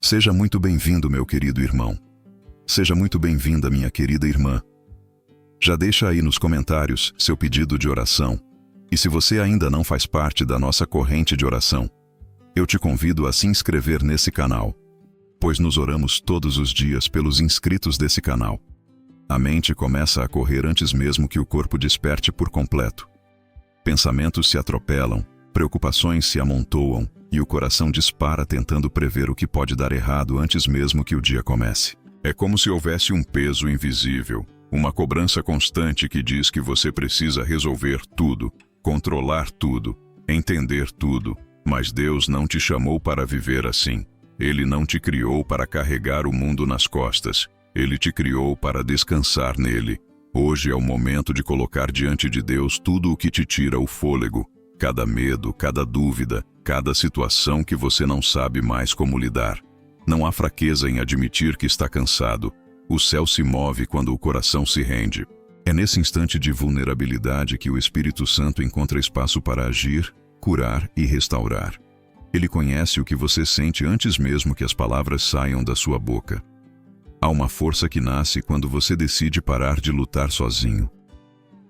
Seja muito bem-vindo, meu querido irmão. Seja muito bem-vinda, minha querida irmã. Já deixa aí nos comentários seu pedido de oração. E se você ainda não faz parte da nossa corrente de oração, eu te convido a se inscrever nesse canal, pois nos oramos todos os dias pelos inscritos desse canal. A mente começa a correr antes mesmo que o corpo desperte por completo. Pensamentos se atropelam, preocupações se amontoam e o coração dispara tentando prever o que pode dar errado antes mesmo que o dia comece. É como se houvesse um peso invisível, uma cobrança constante que diz que você precisa resolver tudo, controlar tudo, entender tudo. Mas Deus não te chamou para viver assim. Ele não te criou para carregar o mundo nas costas. Ele te criou para descansar nele. Hoje é o momento de colocar diante de Deus tudo o que te tira o fôlego, cada medo, cada dúvida, cada situação que você não sabe mais como lidar. Não há fraqueza em admitir que está cansado. O céu se move quando o coração se rende. É nesse instante de vulnerabilidade que o Espírito Santo encontra espaço para agir, curar e restaurar. Ele conhece o que você sente antes mesmo que as palavras saiam da sua boca. Há uma força que nasce quando você decide parar de lutar sozinho.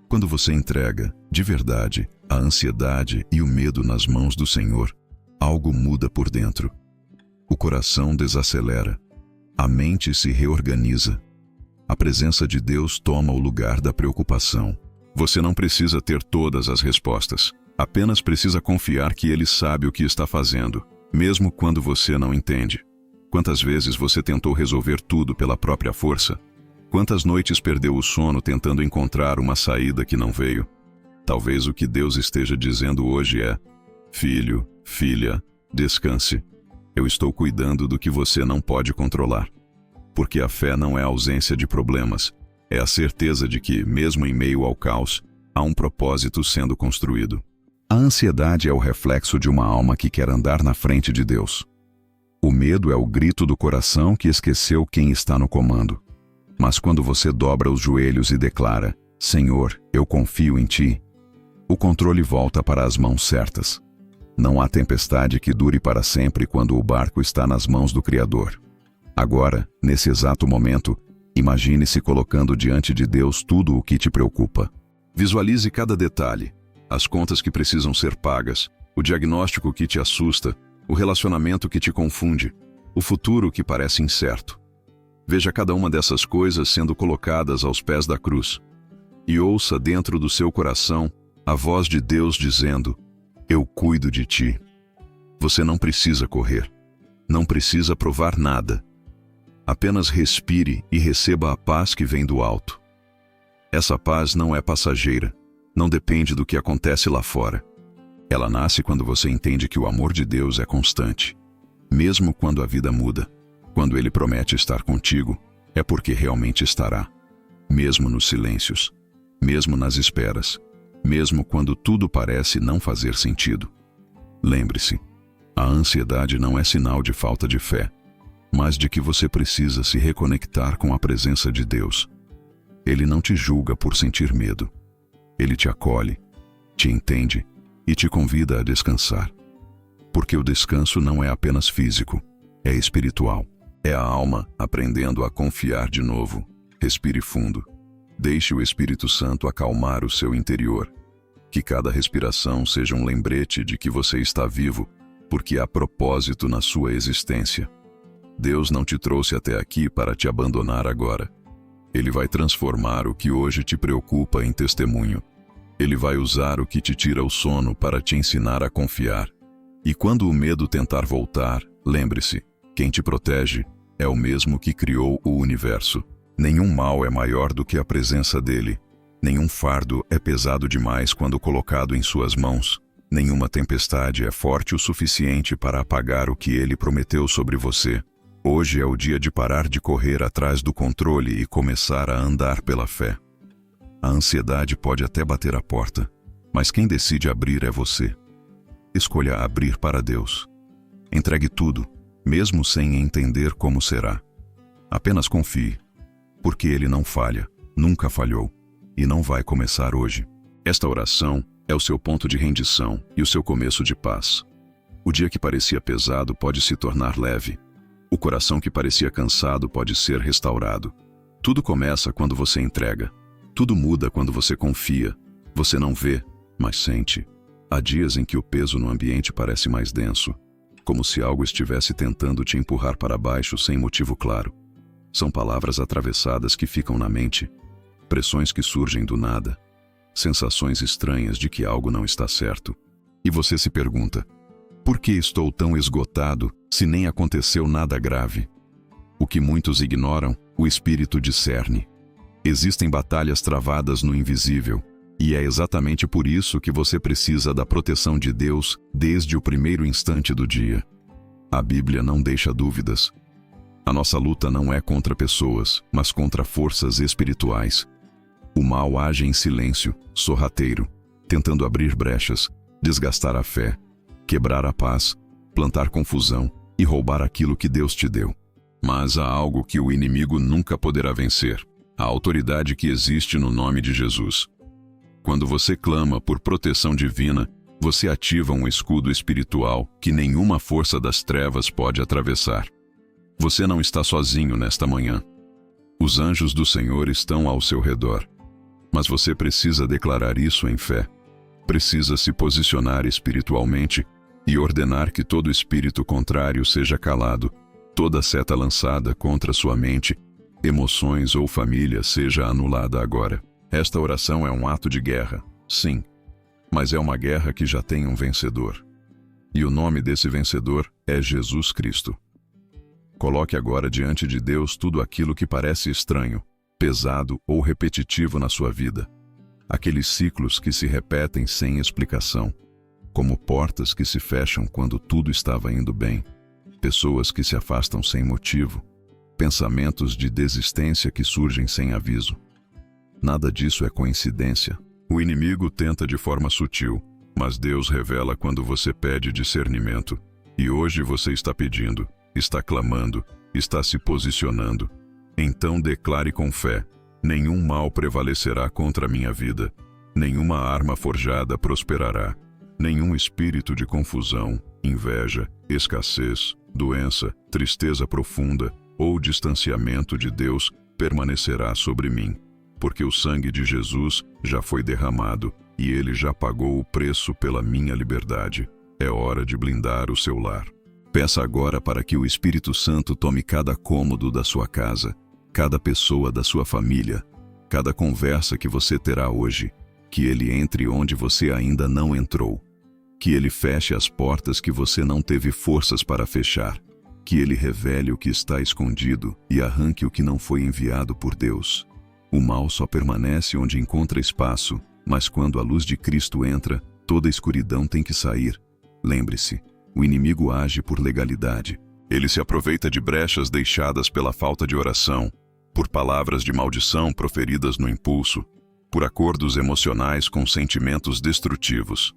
Quando você entrega, de verdade, a ansiedade e o medo nas mãos do Senhor, algo muda por dentro. O coração desacelera. A mente se reorganiza. A presença de Deus toma o lugar da preocupação. Você não precisa ter todas as respostas. Apenas precisa confiar que Ele sabe o que está fazendo, mesmo quando você não entende. Quantas vezes você tentou resolver tudo pela própria força? Quantas noites perdeu o sono tentando encontrar uma saída que não veio? Talvez o que Deus esteja dizendo hoje é: filho, filha, descanse. Eu estou cuidando do que você não pode controlar. Porque a fé não é a ausência de problemas, é a certeza de que, mesmo em meio ao caos, há um propósito sendo construído. A ansiedade é o reflexo de uma alma que quer andar na frente de Deus. O medo é o grito do coração que esqueceu quem está no comando. Mas quando você dobra os joelhos e declara: Senhor, eu confio em Ti, o controle volta para as mãos certas. Não há tempestade que dure para sempre quando o barco está nas mãos do Criador. Agora, nesse exato momento, imagine-se colocando diante de Deus tudo o que te preocupa. Visualize cada detalhe, as contas que precisam ser pagas, o diagnóstico que te assusta, o relacionamento que te confunde, o futuro que parece incerto. Veja cada uma dessas coisas sendo colocadas aos pés da cruz. E ouça dentro do seu coração a voz de Deus dizendo: Eu cuido de ti. Você não precisa correr. Não precisa provar nada. Apenas respire e receba a paz que vem do alto. Essa paz não é passageira. Não depende do que acontece lá fora. Ela nasce quando você entende que o amor de Deus é constante. Mesmo quando a vida muda, quando Ele promete estar contigo, é porque realmente estará. Mesmo nos silêncios, mesmo nas esperas, mesmo quando tudo parece não fazer sentido. Lembre-se, a ansiedade não é sinal de falta de fé, mas de que você precisa se reconectar com a presença de Deus. Ele não te julga por sentir medo. Ele te acolhe, te entende e te convida a descansar. Porque o descanso não é apenas físico, é espiritual. É a alma aprendendo a confiar de novo. Respire fundo. Deixe o Espírito Santo acalmar o seu interior. Que cada respiração seja um lembrete de que você está vivo, porque há propósito na sua existência. Deus não te trouxe até aqui para te abandonar agora. Ele vai transformar o que hoje te preocupa em testemunho. Ele vai usar o que te tira o sono para te ensinar a confiar. E quando o medo tentar voltar, lembre-se, quem te protege é o mesmo que criou o universo. Nenhum mal é maior do que a presença dele. Nenhum fardo é pesado demais quando colocado em suas mãos. Nenhuma tempestade é forte o suficiente para apagar o que ele prometeu sobre você. Hoje é o dia de parar de correr atrás do controle e começar a andar pela fé. A ansiedade pode até bater a porta, mas quem decide abrir é você. Escolha abrir para Deus. Entregue tudo, mesmo sem entender como será. Apenas confie, porque Ele não falha, nunca falhou, e não vai começar hoje. Esta oração é o seu ponto de rendição e o seu começo de paz. O dia que parecia pesado pode se tornar leve. O coração que parecia cansado pode ser restaurado. Tudo começa quando você entrega. Tudo muda quando você confia. Você não vê, mas sente. Há dias em que o peso no ambiente parece mais denso, como se algo estivesse tentando te empurrar para baixo sem motivo claro. São palavras atravessadas que ficam na mente, pressões que surgem do nada, sensações estranhas de que algo não está certo. E você se pergunta: por que estou tão esgotado se nem aconteceu nada grave? O que muitos ignoram, o espírito discerne. Existem batalhas travadas no invisível, e é exatamente por isso que você precisa da proteção de Deus desde o primeiro instante do dia. A Bíblia não deixa dúvidas. A nossa luta não é contra pessoas, mas contra forças espirituais. O mal age em silêncio, sorrateiro, tentando abrir brechas, desgastar a fé, quebrar a paz, plantar confusão e roubar aquilo que Deus te deu. Mas há algo que o inimigo nunca poderá vencer: a autoridade que existe no nome de Jesus. Quando você clama por proteção divina, você ativa um escudo espiritual que nenhuma força das trevas pode atravessar. Você não está sozinho nesta manhã. Os anjos do Senhor estão ao seu redor. Mas você precisa declarar isso em fé. Precisa se posicionar espiritualmente e ordenar que todo espírito contrário seja calado, toda seta lançada contra sua mente, emoções ou família seja anulada agora. Esta oração é um ato de guerra, sim, mas é uma guerra que já tem um vencedor. E o nome desse vencedor é Jesus Cristo. Coloque agora diante de Deus tudo aquilo que parece estranho, pesado ou repetitivo na sua vida. Aqueles ciclos que se repetem sem explicação, como portas que se fecham quando tudo estava indo bem, pessoas que se afastam sem motivo, pensamentos de desistência que surgem sem aviso. Nada disso é coincidência. O inimigo tenta de forma sutil, mas Deus revela quando você pede discernimento. E hoje você está pedindo, está clamando, está se posicionando. Então declare com fé: nenhum mal prevalecerá contra a minha vida, nenhuma arma forjada prosperará, nenhum espírito de confusão, inveja, escassez, doença, tristeza profunda ou distanciamento de Deus permanecerá sobre mim. Porque o sangue de Jesus já foi derramado e ele já pagou o preço pela minha liberdade. É hora de blindar o seu lar. Peça agora para que o Espírito Santo tome cada cômodo da sua casa, cada pessoa da sua família, cada conversa que você terá hoje, que ele entre onde você ainda não entrou, que ele feche as portas que você não teve forças para fechar, que ele revele o que está escondido e arranque o que não foi enviado por Deus. O mal só permanece onde encontra espaço, mas quando a luz de Cristo entra, toda a escuridão tem que sair. Lembre-se, o inimigo age por legalidade. Ele se aproveita de brechas deixadas pela falta de oração, por palavras de maldição proferidas no impulso, por acordos emocionais com sentimentos destrutivos.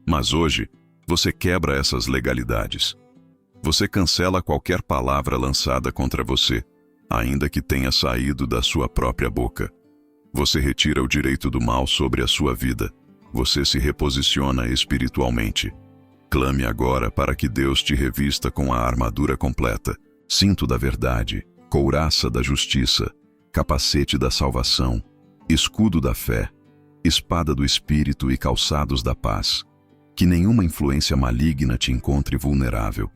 Mas hoje, você quebra essas legalidades. Você cancela qualquer palavra lançada contra você, ainda que tenha saído da sua própria boca. Você retira o direito do mal sobre a sua vida. Você se reposiciona espiritualmente. Clame agora para que Deus te revista com a armadura completa, cinto da verdade, couraça da justiça, capacete da salvação, escudo da fé, espada do Espírito e calçados da paz. Que nenhuma influência maligna te encontre vulnerável.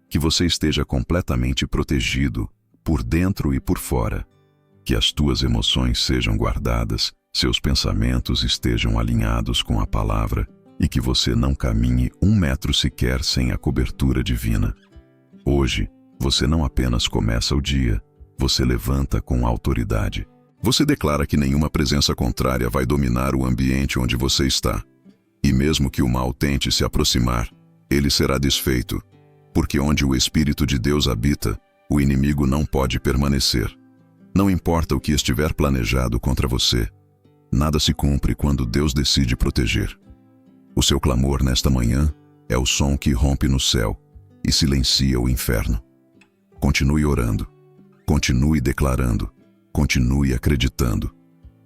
Que você esteja completamente protegido, por dentro e por fora. Que as tuas emoções sejam guardadas, seus pensamentos estejam alinhados com a palavra e que você não caminhe 1 metro sequer sem a cobertura divina. Hoje, você não apenas começa o dia, você levanta com autoridade. Você declara que nenhuma presença contrária vai dominar o ambiente onde você está. E mesmo que o mal tente se aproximar, ele será desfeito, porque onde o Espírito de Deus habita, o inimigo não pode permanecer. Não importa o que estiver planejado contra você, nada se cumpre quando Deus decide proteger. O seu clamor nesta manhã é o som que rompe no céu e silencia o inferno. Continue orando, continue declarando, continue acreditando,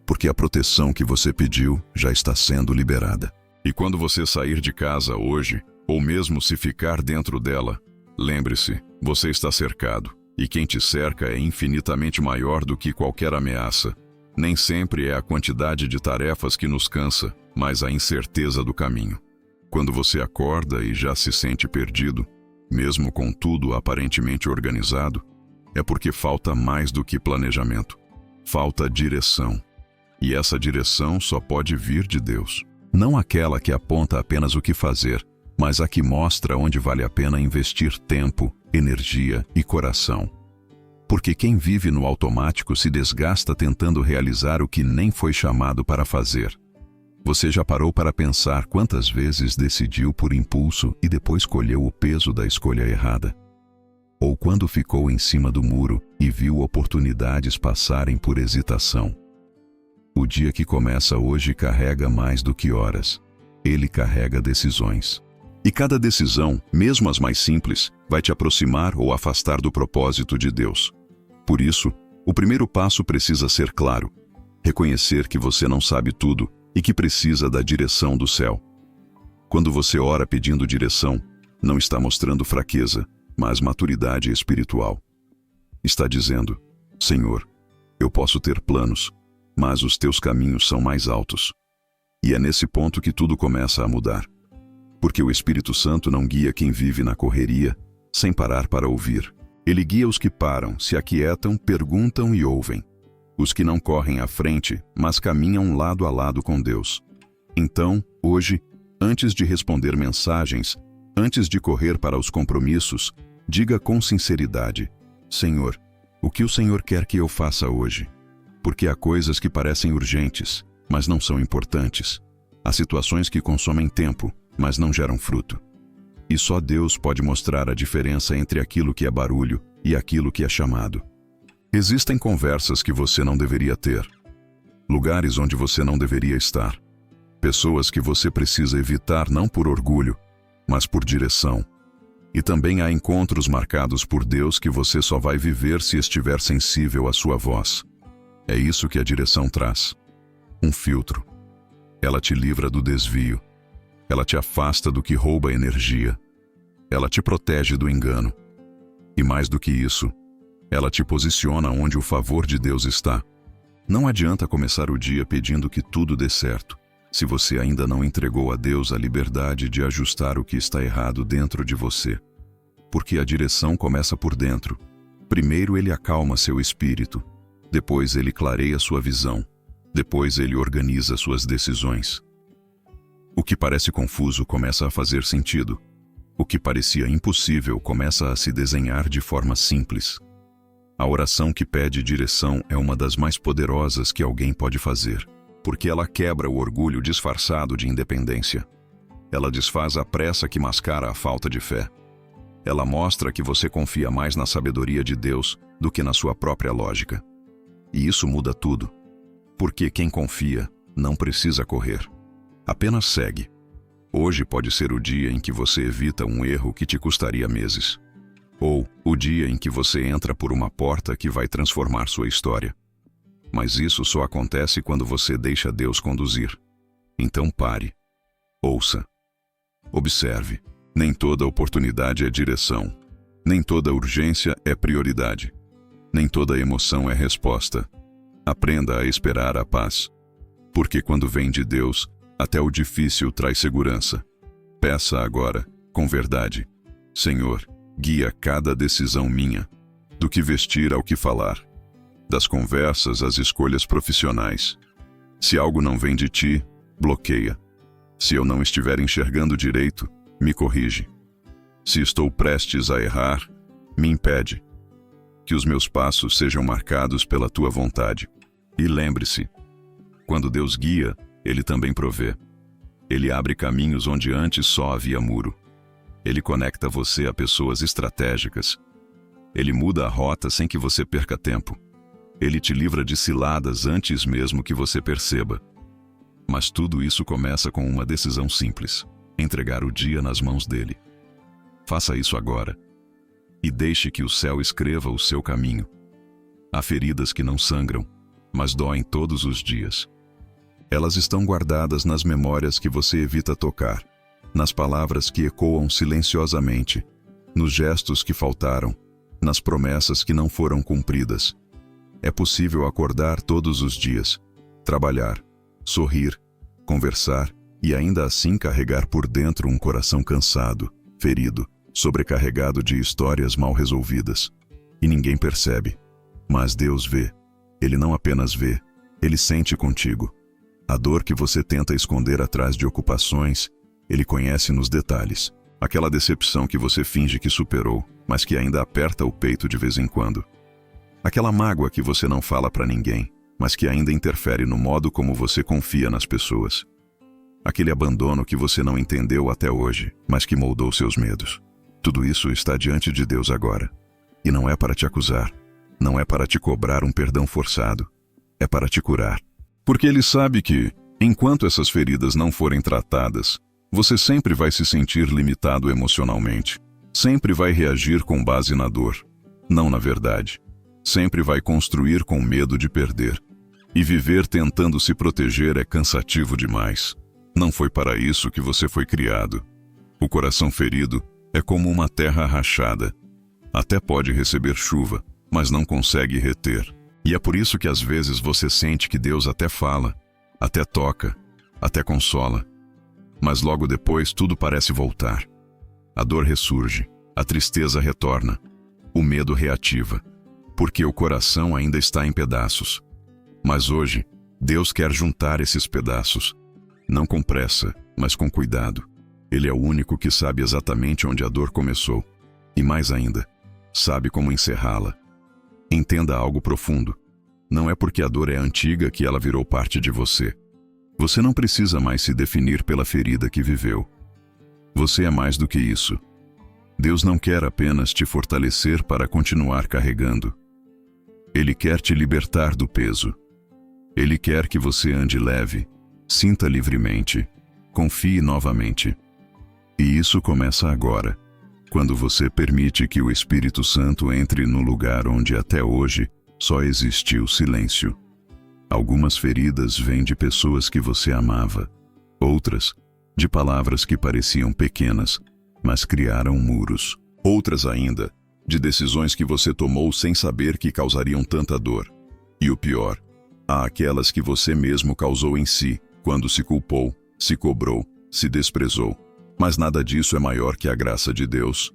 porque a proteção que você pediu já está sendo liberada. E quando você sair de casa hoje, ou mesmo se ficar dentro dela, Lembre-se, você está cercado, e quem te cerca é infinitamente maior do que qualquer ameaça. Nem sempre é a quantidade de tarefas que nos cansa, mas a incerteza do caminho. Quando você acorda e já se sente perdido, mesmo com tudo aparentemente organizado, é porque falta mais do que planejamento. Falta direção. E essa direção só pode vir de Deus. Não aquela que aponta apenas o que fazer, mas a que mostra onde vale a pena investir tempo, energia e coração. Porque quem vive no automático se desgasta tentando realizar o que nem foi chamado para fazer. Você já parou para pensar quantas vezes decidiu por impulso e depois colheu o peso da escolha errada? Ou quando ficou em cima do muro e viu oportunidades passarem por hesitação? O dia que começa hoje carrega mais do que horas. Ele carrega decisões. E cada decisão, mesmo as mais simples, vai te aproximar ou afastar do propósito de Deus. Por isso, o primeiro passo precisa ser claro: reconhecer que você não sabe tudo e que precisa da direção do céu. Quando você ora pedindo direção, não está mostrando fraqueza, mas maturidade espiritual. Está dizendo: Senhor, eu posso ter planos, mas os teus caminhos são mais altos. E é nesse ponto que tudo começa a mudar. Porque o Espírito Santo não guia quem vive na correria, sem parar para ouvir. Ele guia os que param, se aquietam, perguntam e ouvem. Os que não correm à frente, mas caminham lado a lado com Deus. Então, hoje, antes de responder mensagens, antes de correr para os compromissos, diga com sinceridade: Senhor, o que o Senhor quer que eu faça hoje? Porque há coisas que parecem urgentes, mas não são importantes. Há situações que consomem tempo, mas não geram fruto. E só Deus pode mostrar a diferença entre aquilo que é barulho e aquilo que é chamado. Existem conversas que você não deveria ter, lugares onde você não deveria estar, pessoas que você precisa evitar não por orgulho, mas por direção. E também há encontros marcados por Deus que você só vai viver se estiver sensível à sua voz. É isso que a direção traz. Um filtro. Ela te livra do desvio. Ela te afasta do que rouba energia. Ela te protege do engano. E mais do que isso, ela te posiciona onde o favor de Deus está. Não adianta começar o dia pedindo que tudo dê certo, se você ainda não entregou a Deus a liberdade de ajustar o que está errado dentro de você. Porque a direção começa por dentro. Primeiro ele acalma seu espírito. Depois ele clareia sua visão. Depois ele organiza suas decisões. O que parece confuso começa a fazer sentido. O que parecia impossível começa a se desenhar de forma simples. A oração que pede direção é uma das mais poderosas que alguém pode fazer, porque ela quebra o orgulho disfarçado de independência. Ela desfaz a pressa que mascara a falta de fé. Ela mostra que você confia mais na sabedoria de Deus do que na sua própria lógica. E isso muda tudo. Porque quem confia não precisa correr. Apenas segue. Hoje pode ser o dia em que você evita um erro que te custaria meses. Ou o dia em que você entra por uma porta que vai transformar sua história. Mas isso só acontece quando você deixa Deus conduzir. Então pare. Ouça. Observe. Nem toda oportunidade é direção. Nem toda urgência é prioridade. Nem toda emoção é resposta. Aprenda a esperar a paz. Porque quando vem de Deus, até o difícil traz segurança. Peça agora, com verdade: Senhor, guia cada decisão minha, do que vestir ao que falar, das conversas às escolhas profissionais. Se algo não vem de ti, bloqueia. Se eu não estiver enxergando direito, me corrige. Se estou prestes a errar, me impede. Que os meus passos sejam marcados pela tua vontade. E lembre-se, quando Deus guia, Ele também provê. Ele abre caminhos onde antes só havia muro. Ele conecta você a pessoas estratégicas. Ele muda a rota sem que você perca tempo. Ele te livra de ciladas antes mesmo que você perceba. Mas tudo isso começa com uma decisão simples: entregar o dia nas mãos dele. Faça isso agora. E deixe que o céu escreva o seu caminho. Há feridas que não sangram, mas doem todos os dias. Elas estão guardadas nas memórias que você evita tocar, nas palavras que ecoam silenciosamente, nos gestos que faltaram, nas promessas que não foram cumpridas. É possível acordar todos os dias, trabalhar, sorrir, conversar e ainda assim carregar por dentro um coração cansado, ferido, sobrecarregado de histórias mal resolvidas. E ninguém percebe. Mas Deus vê. Ele não apenas vê, Ele sente contigo. A dor que você tenta esconder atrás de ocupações, Ele conhece nos detalhes. Aquela decepção que você finge que superou, mas que ainda aperta o peito de vez em quando. Aquela mágoa que você não fala para ninguém, mas que ainda interfere no modo como você confia nas pessoas. Aquele abandono que você não entendeu até hoje, mas que moldou seus medos. Tudo isso está diante de Deus agora. E não é para te acusar, não é para te cobrar um perdão forçado, é para te curar. Porque Ele sabe que, enquanto essas feridas não forem tratadas, você sempre vai se sentir limitado emocionalmente. Sempre vai reagir com base na dor, não na verdade. Sempre vai construir com medo de perder. E viver tentando se proteger é cansativo demais. Não foi para isso que você foi criado. O coração ferido é como uma terra rachada. Até pode receber chuva, mas não consegue reter. E é por isso que às vezes você sente que Deus até fala, até toca, até consola. Mas logo depois tudo parece voltar. A dor ressurge, a tristeza retorna, o medo reativa, porque o coração ainda está em pedaços. Mas hoje, Deus quer juntar esses pedaços, não com pressa, mas com cuidado. Ele é o único que sabe exatamente onde a dor começou. E mais ainda, sabe como encerrá-la. Entenda algo profundo. Não é porque a dor é antiga que ela virou parte de você. Você não precisa mais se definir pela ferida que viveu. Você é mais do que isso. Deus não quer apenas te fortalecer para continuar carregando. Ele quer te libertar do peso. Ele quer que você ande leve, sinta livremente, confie novamente. E isso começa agora, quando você permite que o Espírito Santo entre no lugar onde até hoje só existiu silêncio. Algumas feridas vêm de pessoas que você amava, outras, de palavras que pareciam pequenas, mas criaram muros. Outras ainda, de decisões que você tomou sem saber que causariam tanta dor. E o pior, há aquelas que você mesmo causou em si, quando se culpou, se cobrou, se desprezou. Mas nada disso é maior que a graça de Deus.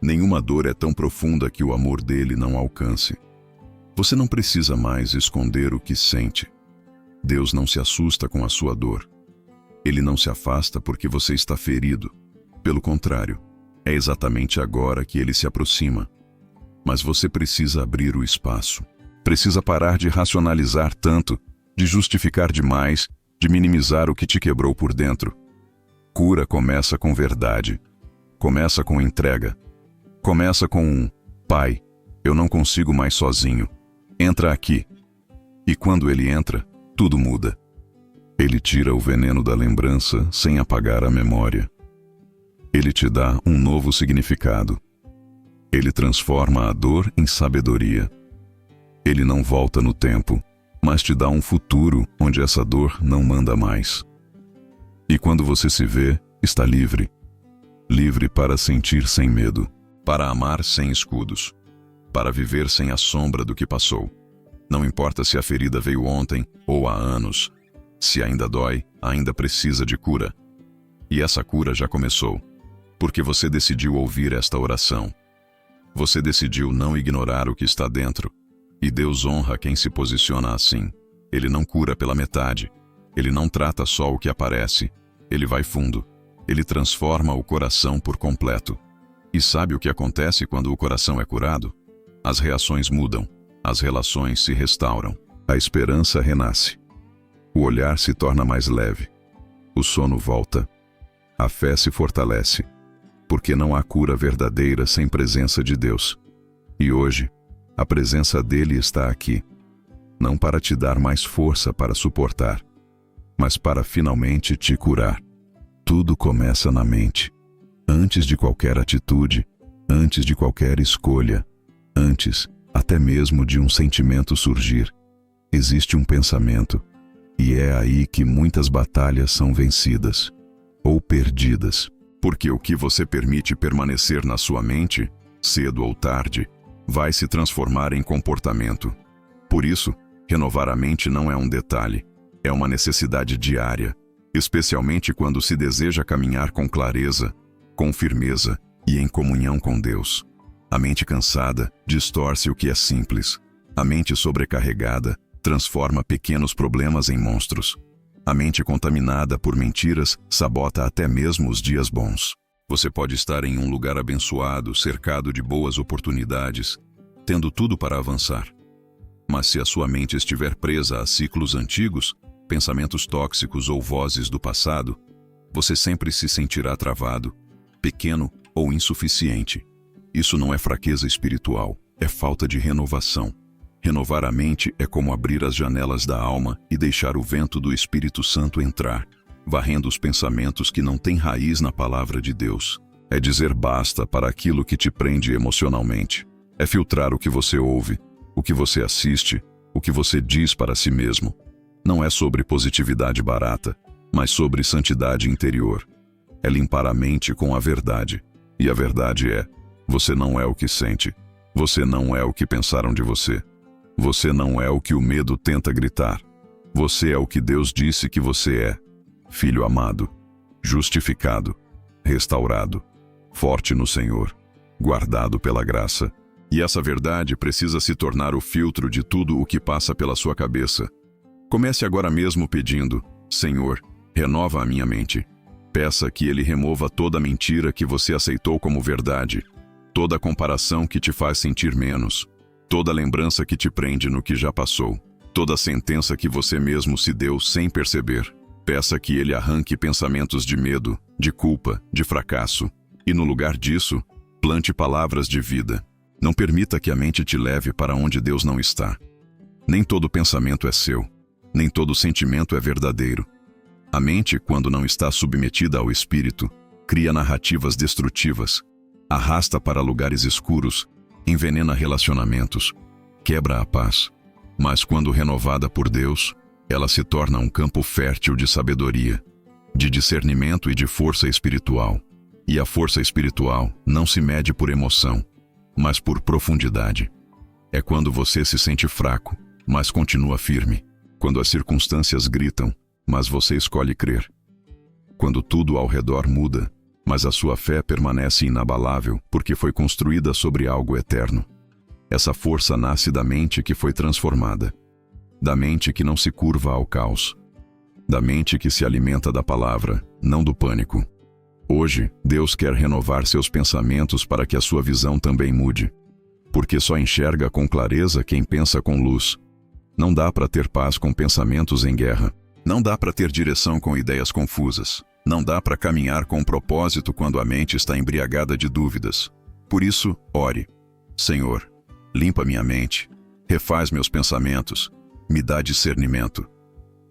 Nenhuma dor é tão profunda que o amor dele não alcance. Você não precisa mais esconder o que sente. Deus não se assusta com a sua dor. Ele não se afasta porque você está ferido. Pelo contrário, é exatamente agora que ele se aproxima. Mas você precisa abrir o espaço. Precisa parar de racionalizar tanto, de justificar demais, de minimizar o que te quebrou por dentro. Cura começa com verdade. Começa com entrega. Começa com um: Pai, eu não consigo mais sozinho. Entra aqui. E quando ele entra, tudo muda. Ele tira o veneno da lembrança sem apagar a memória. Ele te dá um novo significado. Ele transforma a dor em sabedoria. Ele não volta no tempo, mas te dá um futuro onde essa dor não manda mais. E quando você se vê, está livre. Livre para sentir sem medo, para amar sem escudos, para viver sem a sombra do que passou. Não importa se a ferida veio ontem ou há anos. Se ainda dói, ainda precisa de cura. E essa cura já começou, porque você decidiu ouvir esta oração. Você decidiu não ignorar o que está dentro. E Deus honra quem se posiciona assim. Ele não cura pela metade. Ele não trata só o que aparece. Ele vai fundo. Ele transforma o coração por completo. E sabe o que acontece quando o coração é curado? As reações mudam. As relações se restauram. A esperança renasce. O olhar se torna mais leve. O sono volta. A fé se fortalece. Porque não há cura verdadeira sem presença de Deus. E hoje, a presença dele está aqui. Não para te dar mais força para suportar, mas para finalmente te curar. Tudo começa na mente. Antes de qualquer atitude, antes de qualquer escolha, antes até mesmo de um sentimento surgir, existe um pensamento. E é aí que muitas batalhas são vencidas ou perdidas. Porque o que você permite permanecer na sua mente, cedo ou tarde, vai se transformar em comportamento. Por isso, renovar a mente não é um detalhe, é uma necessidade diária, especialmente quando se deseja caminhar com clareza, com firmeza e em comunhão com Deus. A mente cansada distorce o que é simples. A mente sobrecarregada transforma pequenos problemas em monstros. A mente contaminada por mentiras sabota até mesmo os dias bons. Você pode estar em um lugar abençoado, cercado de boas oportunidades, tendo tudo para avançar. Mas se a sua mente estiver presa a ciclos antigos, pensamentos tóxicos ou vozes do passado, você sempre se sentirá travado, pequeno ou insuficiente. Isso não é fraqueza espiritual, é falta de renovação. Renovar a mente é como abrir as janelas da alma e deixar o vento do Espírito Santo entrar, varrendo os pensamentos que não têm raiz na palavra de Deus. É dizer basta para aquilo que te prende emocionalmente. É filtrar o que você ouve, o que você assiste, o que você diz para si mesmo. Não é sobre positividade barata, mas sobre santidade interior. É limpar a mente com a verdade. E a verdade é: você não é o que sente. Você não é o que pensaram de você. Você não é o que o medo tenta gritar. Você é o que Deus disse que você é. Filho amado, justificado, restaurado, forte no Senhor, guardado pela graça. E essa verdade precisa se tornar o filtro de tudo o que passa pela sua cabeça. Comece agora mesmo pedindo: Senhor, renova a minha mente. Peça que Ele remova toda mentira que você aceitou como verdade, toda comparação que te faz sentir menos, toda lembrança que te prende no que já passou, toda sentença que você mesmo se deu sem perceber. Peça que Ele arranque pensamentos de medo, de culpa, de fracasso, e no lugar disso, plante palavras de vida. Não permita que a mente te leve para onde Deus não está. Nem todo pensamento é seu, nem todo sentimento é verdadeiro. A mente, quando não está submetida ao Espírito, cria narrativas destrutivas, arrasta para lugares escuros, envenena relacionamentos, quebra a paz. Mas quando renovada por Deus, ela se torna um campo fértil de sabedoria, de discernimento e de força espiritual. E a força espiritual não se mede por emoção, mas por profundidade. É quando você se sente fraco, mas continua firme. Quando as circunstâncias gritam, mas você escolhe crer. Quando tudo ao redor muda, mas a sua fé permanece inabalável porque foi construída sobre algo eterno. Essa força nasce da mente que foi transformada, da mente que não se curva ao caos, da mente que se alimenta da palavra, não do pânico. Hoje, Deus quer renovar seus pensamentos para que a sua visão também mude, porque só enxerga com clareza quem pensa com luz. Não dá para ter paz com pensamentos em guerra. Não dá para ter direção com ideias confusas. Não dá para caminhar com propósito quando a mente está embriagada de dúvidas. Por isso, ore: Senhor, limpa minha mente, refaz meus pensamentos, me dá discernimento.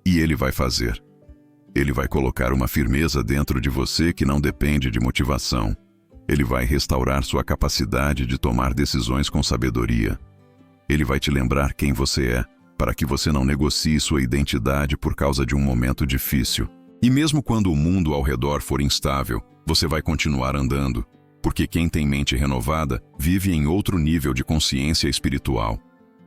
E Ele vai fazer. Ele vai colocar uma firmeza dentro de você que não depende de motivação. Ele vai restaurar sua capacidade de tomar decisões com sabedoria. Ele vai te lembrar quem você é, para que você não negocie sua identidade por causa de um momento difícil. E mesmo quando o mundo ao redor for instável, você vai continuar andando, porque quem tem mente renovada vive em outro nível de consciência espiritual.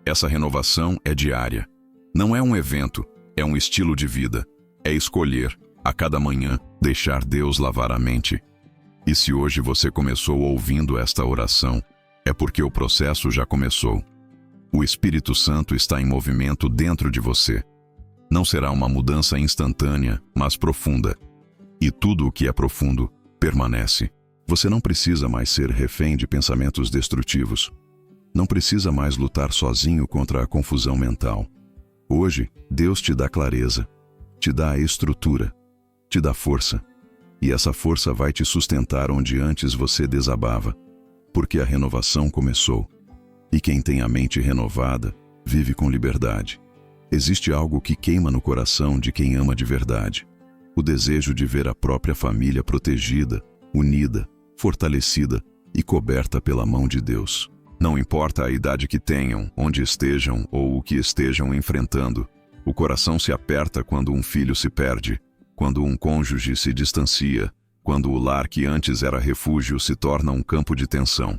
Essa renovação é diária. Não é um evento, é um estilo de vida. É escolher, a cada manhã, deixar Deus lavar a mente. E se hoje você começou ouvindo esta oração, é porque o processo já começou. O Espírito Santo está em movimento dentro de você. Não será uma mudança instantânea, mas profunda. E tudo o que é profundo permanece. Você não precisa mais ser refém de pensamentos destrutivos. Não precisa mais lutar sozinho contra a confusão mental. Hoje, Deus te dá clareza, te dá a estrutura, te dá força. E essa força vai te sustentar onde antes você desabava, porque a renovação começou. E quem tem a mente renovada, vive com liberdade. Existe algo que queima no coração de quem ama de verdade. O desejo de ver a própria família protegida, unida, fortalecida e coberta pela mão de Deus. Não importa a idade que tenham, onde estejam ou o que estejam enfrentando, o coração se aperta quando um filho se perde, quando um cônjuge se distancia, quando o lar que antes era refúgio se torna um campo de tensão.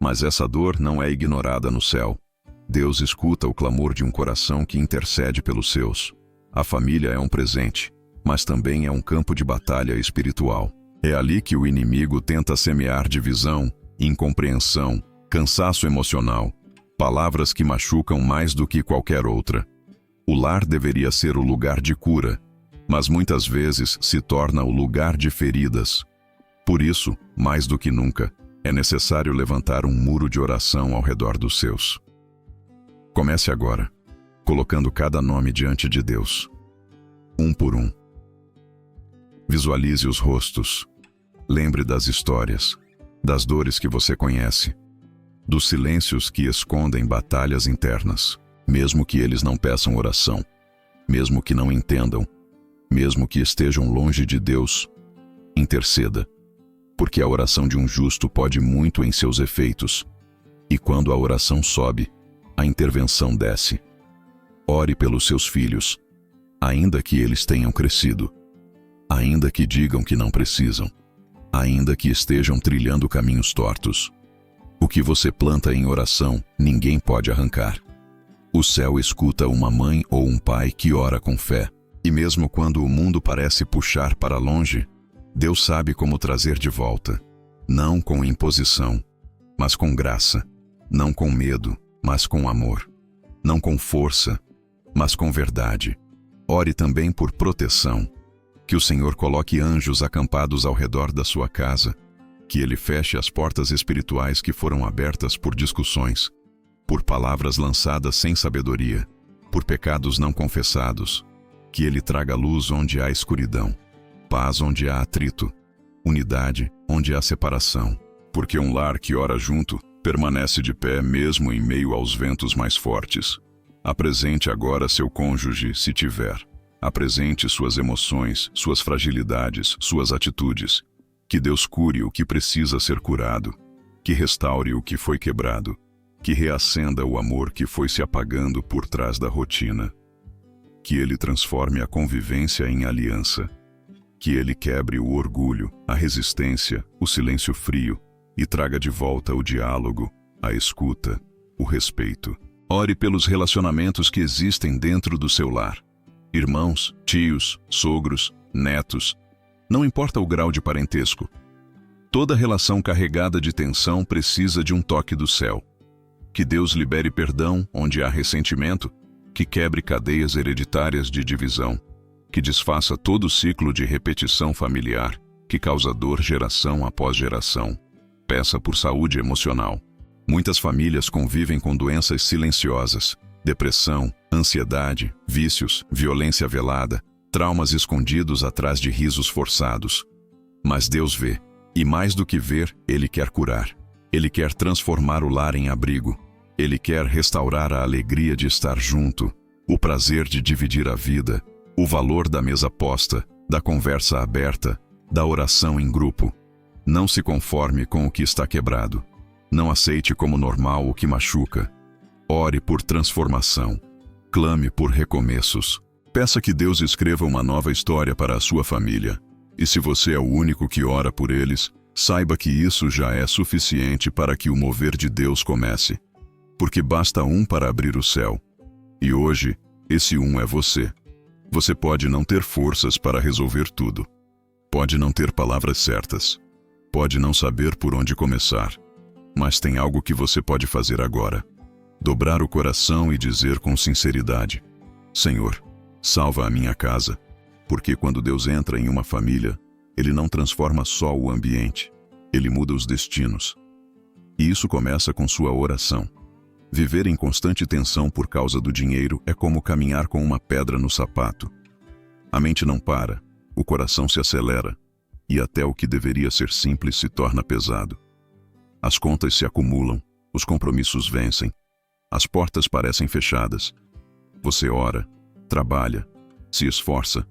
Mas essa dor não é ignorada no céu. Deus escuta o clamor de um coração que intercede pelos seus. A família é um presente, mas também é um campo de batalha espiritual. É ali que o inimigo tenta semear divisão, incompreensão, cansaço emocional, palavras que machucam mais do que qualquer outra. O lar deveria ser o lugar de cura, mas muitas vezes se torna o lugar de feridas. Por isso, mais do que nunca, é necessário levantar um muro de oração ao redor dos seus. Comece agora, colocando cada nome diante de Deus, um por um. Visualize os rostos. Lembre das histórias, das dores que você conhece, dos silêncios que escondem batalhas internas, mesmo que eles não peçam oração, mesmo que não entendam, mesmo que estejam longe de Deus. Interceda, porque a oração de um justo pode muito em seus efeitos, e quando a oração sobe, a intervenção desce. Ore pelos seus filhos, ainda que eles tenham crescido, ainda que digam que não precisam, ainda que estejam trilhando caminhos tortos. O que você planta em oração, ninguém pode arrancar. O céu escuta uma mãe ou um pai que ora com fé, e mesmo quando o mundo parece puxar para longe, Deus sabe como trazer de volta, não com imposição, mas com graça, não com medo, mas com amor, não com força, mas com verdade. Ore também por proteção, que o Senhor coloque anjos acampados ao redor da sua casa, que Ele feche as portas espirituais que foram abertas por discussões, por palavras lançadas sem sabedoria, por pecados não confessados, que Ele traga luz onde há escuridão, paz onde há atrito, unidade onde há separação, porque um lar que ora junto permanece de pé mesmo em meio aos ventos mais fortes. Apresente agora seu cônjuge, se tiver. Apresente suas emoções, suas fragilidades, suas atitudes. Que Deus cure o que precisa ser curado, que restaure o que foi quebrado, que reacenda o amor que foi se apagando por trás da rotina. Que Ele transforme a convivência em aliança. Que Ele quebre o orgulho, a resistência, o silêncio frio e traga de volta o diálogo, a escuta, o respeito. Ore pelos relacionamentos que existem dentro do seu lar. Irmãos, tios, sogros, netos, não importa o grau de parentesco. Toda relação carregada de tensão precisa de um toque do céu. Que Deus libere perdão onde há ressentimento, que quebre cadeias hereditárias de divisão, que desfaça todo o ciclo de repetição familiar, que causa dor geração após geração. Peça por saúde emocional. Muitas famílias convivem com doenças silenciosas, depressão, ansiedade, vícios, violência velada, traumas escondidos atrás de risos forçados. Mas Deus vê, e mais do que ver, Ele quer curar. Ele quer transformar o lar em abrigo. Ele quer restaurar a alegria de estar junto, o prazer de dividir a vida, o valor da mesa posta, da conversa aberta, da oração em grupo. Não se conforme com o que está quebrado. Não aceite como normal o que machuca. Ore por transformação. Clame por recomeços. Peça que Deus escreva uma nova história para a sua família. E se você é o único que ora por eles, saiba que isso já é suficiente para que o mover de Deus comece. Porque basta um para abrir o céu. E hoje, esse um é você. Você pode não ter forças para resolver tudo. Pode não ter palavras certas. Pode não saber por onde começar. Mas tem algo que você pode fazer agora. Dobrar o coração e dizer com sinceridade: Senhor, salva a minha casa. Porque quando Deus entra em uma família, Ele não transforma só o ambiente, Ele muda os destinos. E isso começa com sua oração. Viver em constante tensão por causa do dinheiro é como caminhar com uma pedra no sapato. A mente não para, o coração se acelera, e até o que deveria ser simples se torna pesado. As contas se acumulam, os compromissos vencem, as portas parecem fechadas. Você ora, trabalha, se esforça,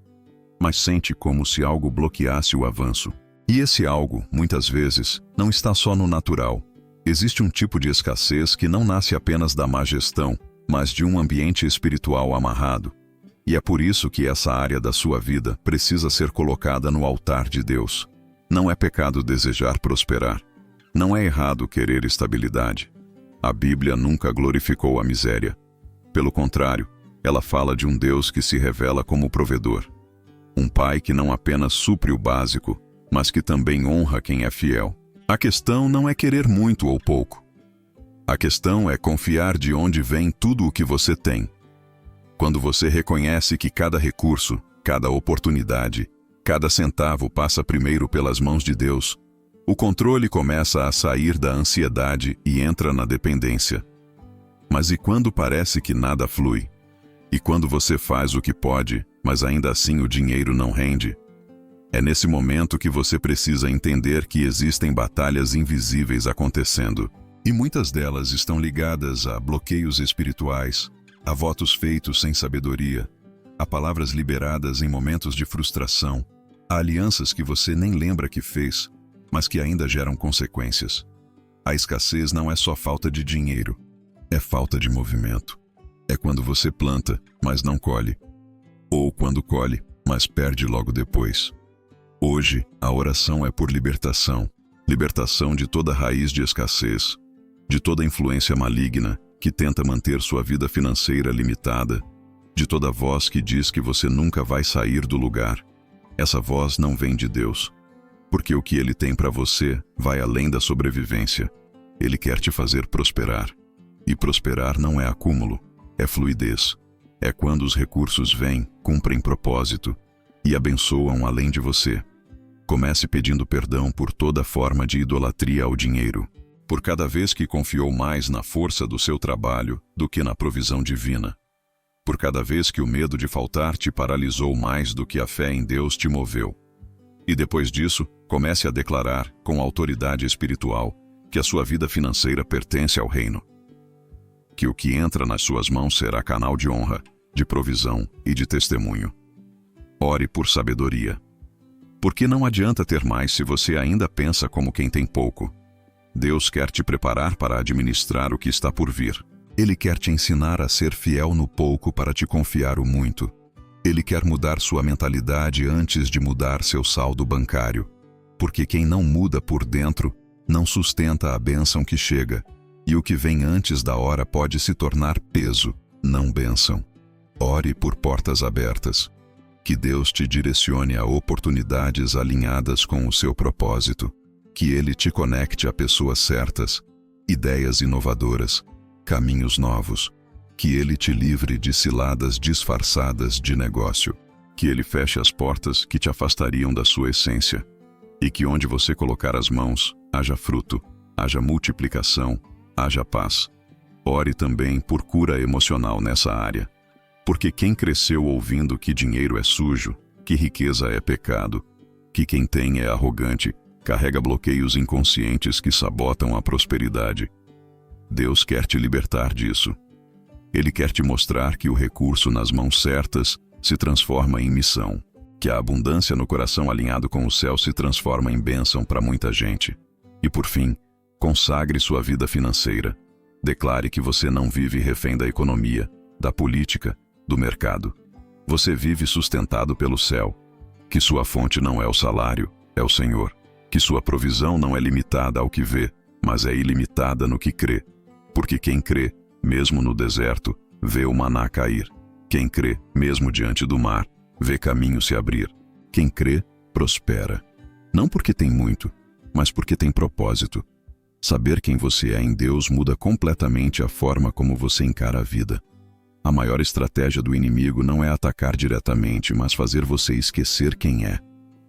mas sente como se algo bloqueasse o avanço. E esse algo, muitas vezes, não está só no natural. Existe um tipo de escassez que não nasce apenas da má gestão, mas de um ambiente espiritual amarrado. E é por isso que essa área da sua vida precisa ser colocada no altar de Deus. Não é pecado desejar prosperar. Não é errado querer estabilidade. A Bíblia nunca glorificou a miséria. Pelo contrário, ela fala de um Deus que se revela como provedor. Um pai que não apenas supre o básico, mas que também honra quem é fiel. A questão não é querer muito ou pouco. A questão é confiar de onde vem tudo o que você tem. Quando você reconhece que cada recurso, cada oportunidade, cada centavo passa primeiro pelas mãos de Deus, o controle começa a sair da ansiedade e entra na dependência. Mas e quando parece que nada flui? E quando você faz o que pode, mas ainda assim o dinheiro não rende? É nesse momento que você precisa entender que existem batalhas invisíveis acontecendo. E muitas delas estão ligadas a bloqueios espirituais, a votos feitos sem sabedoria, a palavras liberadas em momentos de frustração, a alianças que você nem lembra que fez, mas que ainda geram consequências. A escassez não é só falta de dinheiro, é falta de movimento. É quando você planta, mas não colhe. Ou quando colhe, mas perde logo depois. Hoje, a oração é por libertação. Libertação de toda raiz de escassez, de toda influência maligna que tenta manter sua vida financeira limitada, de toda voz que diz que você nunca vai sair do lugar. Essa voz não vem de Deus, porque o que Ele tem para você vai além da sobrevivência. Ele quer te fazer prosperar. E prosperar não é acúmulo, é fluidez. É quando os recursos vêm, cumprem propósito e abençoam além de você. Comece pedindo perdão por toda forma de idolatria ao dinheiro, por cada vez que confiou mais na força do seu trabalho do que na provisão divina, por cada vez que o medo de faltar te paralisou mais do que a fé em Deus te moveu. E depois disso, comece a declarar, com autoridade espiritual, que a sua vida financeira pertence ao reino. Que o que entra nas suas mãos será canal de honra, de provisão e de testemunho. Ore por sabedoria. Porque não adianta ter mais se você ainda pensa como quem tem pouco. Deus quer te preparar para administrar o que está por vir. Ele quer te ensinar a ser fiel no pouco para te confiar o muito. Ele quer mudar sua mentalidade antes de mudar seu saldo bancário. Porque quem não muda por dentro, não sustenta a bênção que chega. E o que vem antes da hora pode se tornar peso, não bênção. Ore por portas abertas. Que Deus te direcione a oportunidades alinhadas com o seu propósito. Que Ele te conecte a pessoas certas, ideias inovadoras, caminhos novos. Que Ele te livre de ciladas disfarçadas de negócio. Que Ele feche as portas que te afastariam da sua essência. E que onde você colocar as mãos, haja fruto, haja multiplicação, haja paz. Ore também por cura emocional nessa área. Porque quem cresceu ouvindo que dinheiro é sujo, que riqueza é pecado, que quem tem é arrogante, carrega bloqueios inconscientes que sabotam a prosperidade. Deus quer te libertar disso. Ele quer te mostrar que o recurso nas mãos certas se transforma em missão, que a abundância no coração alinhado com o céu se transforma em bênção para muita gente. E por fim, consagre sua vida financeira. Declare que você não vive refém da economia, da política, do mercado. Você vive sustentado pelo céu. Que sua fonte não é o salário, é o Senhor. Que sua provisão não é limitada ao que vê, mas é ilimitada no que crê. Porque quem crê, mesmo no deserto, vê o maná cair. Quem crê, mesmo diante do mar, vê caminho se abrir. Quem crê, prospera. Não porque tem muito, mas porque tem propósito. Saber quem você é em Deus muda completamente a forma como você encara a vida. A maior estratégia do inimigo não é atacar diretamente, mas fazer você esquecer quem é.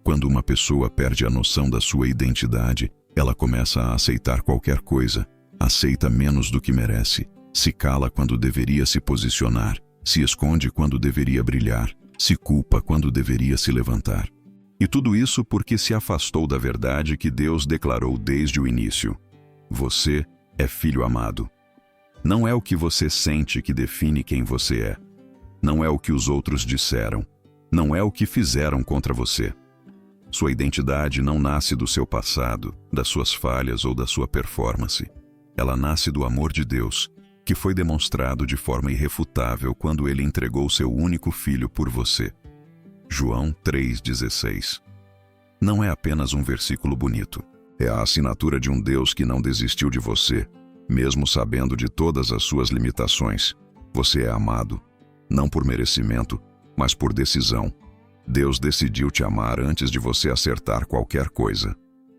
Quando uma pessoa perde a noção da sua identidade, ela começa a aceitar qualquer coisa, aceita menos do que merece, se cala quando deveria se posicionar, se esconde quando deveria brilhar, se culpa quando deveria se levantar. E tudo isso porque se afastou da verdade que Deus declarou desde o início. Você é filho amado. Não é o que você sente que define quem você é. Não é o que os outros disseram. Não é o que fizeram contra você. Sua identidade não nasce do seu passado, das suas falhas ou da sua performance. Ela nasce do amor de Deus, que foi demonstrado de forma irrefutável quando Ele entregou seu único filho por você. João 3,16. não é apenas um versículo bonito. É a assinatura de um Deus que não desistiu de você, mesmo sabendo de todas as suas limitações. Você é amado, não por merecimento, mas por decisão. Deus decidiu te amar antes de você acertar qualquer coisa.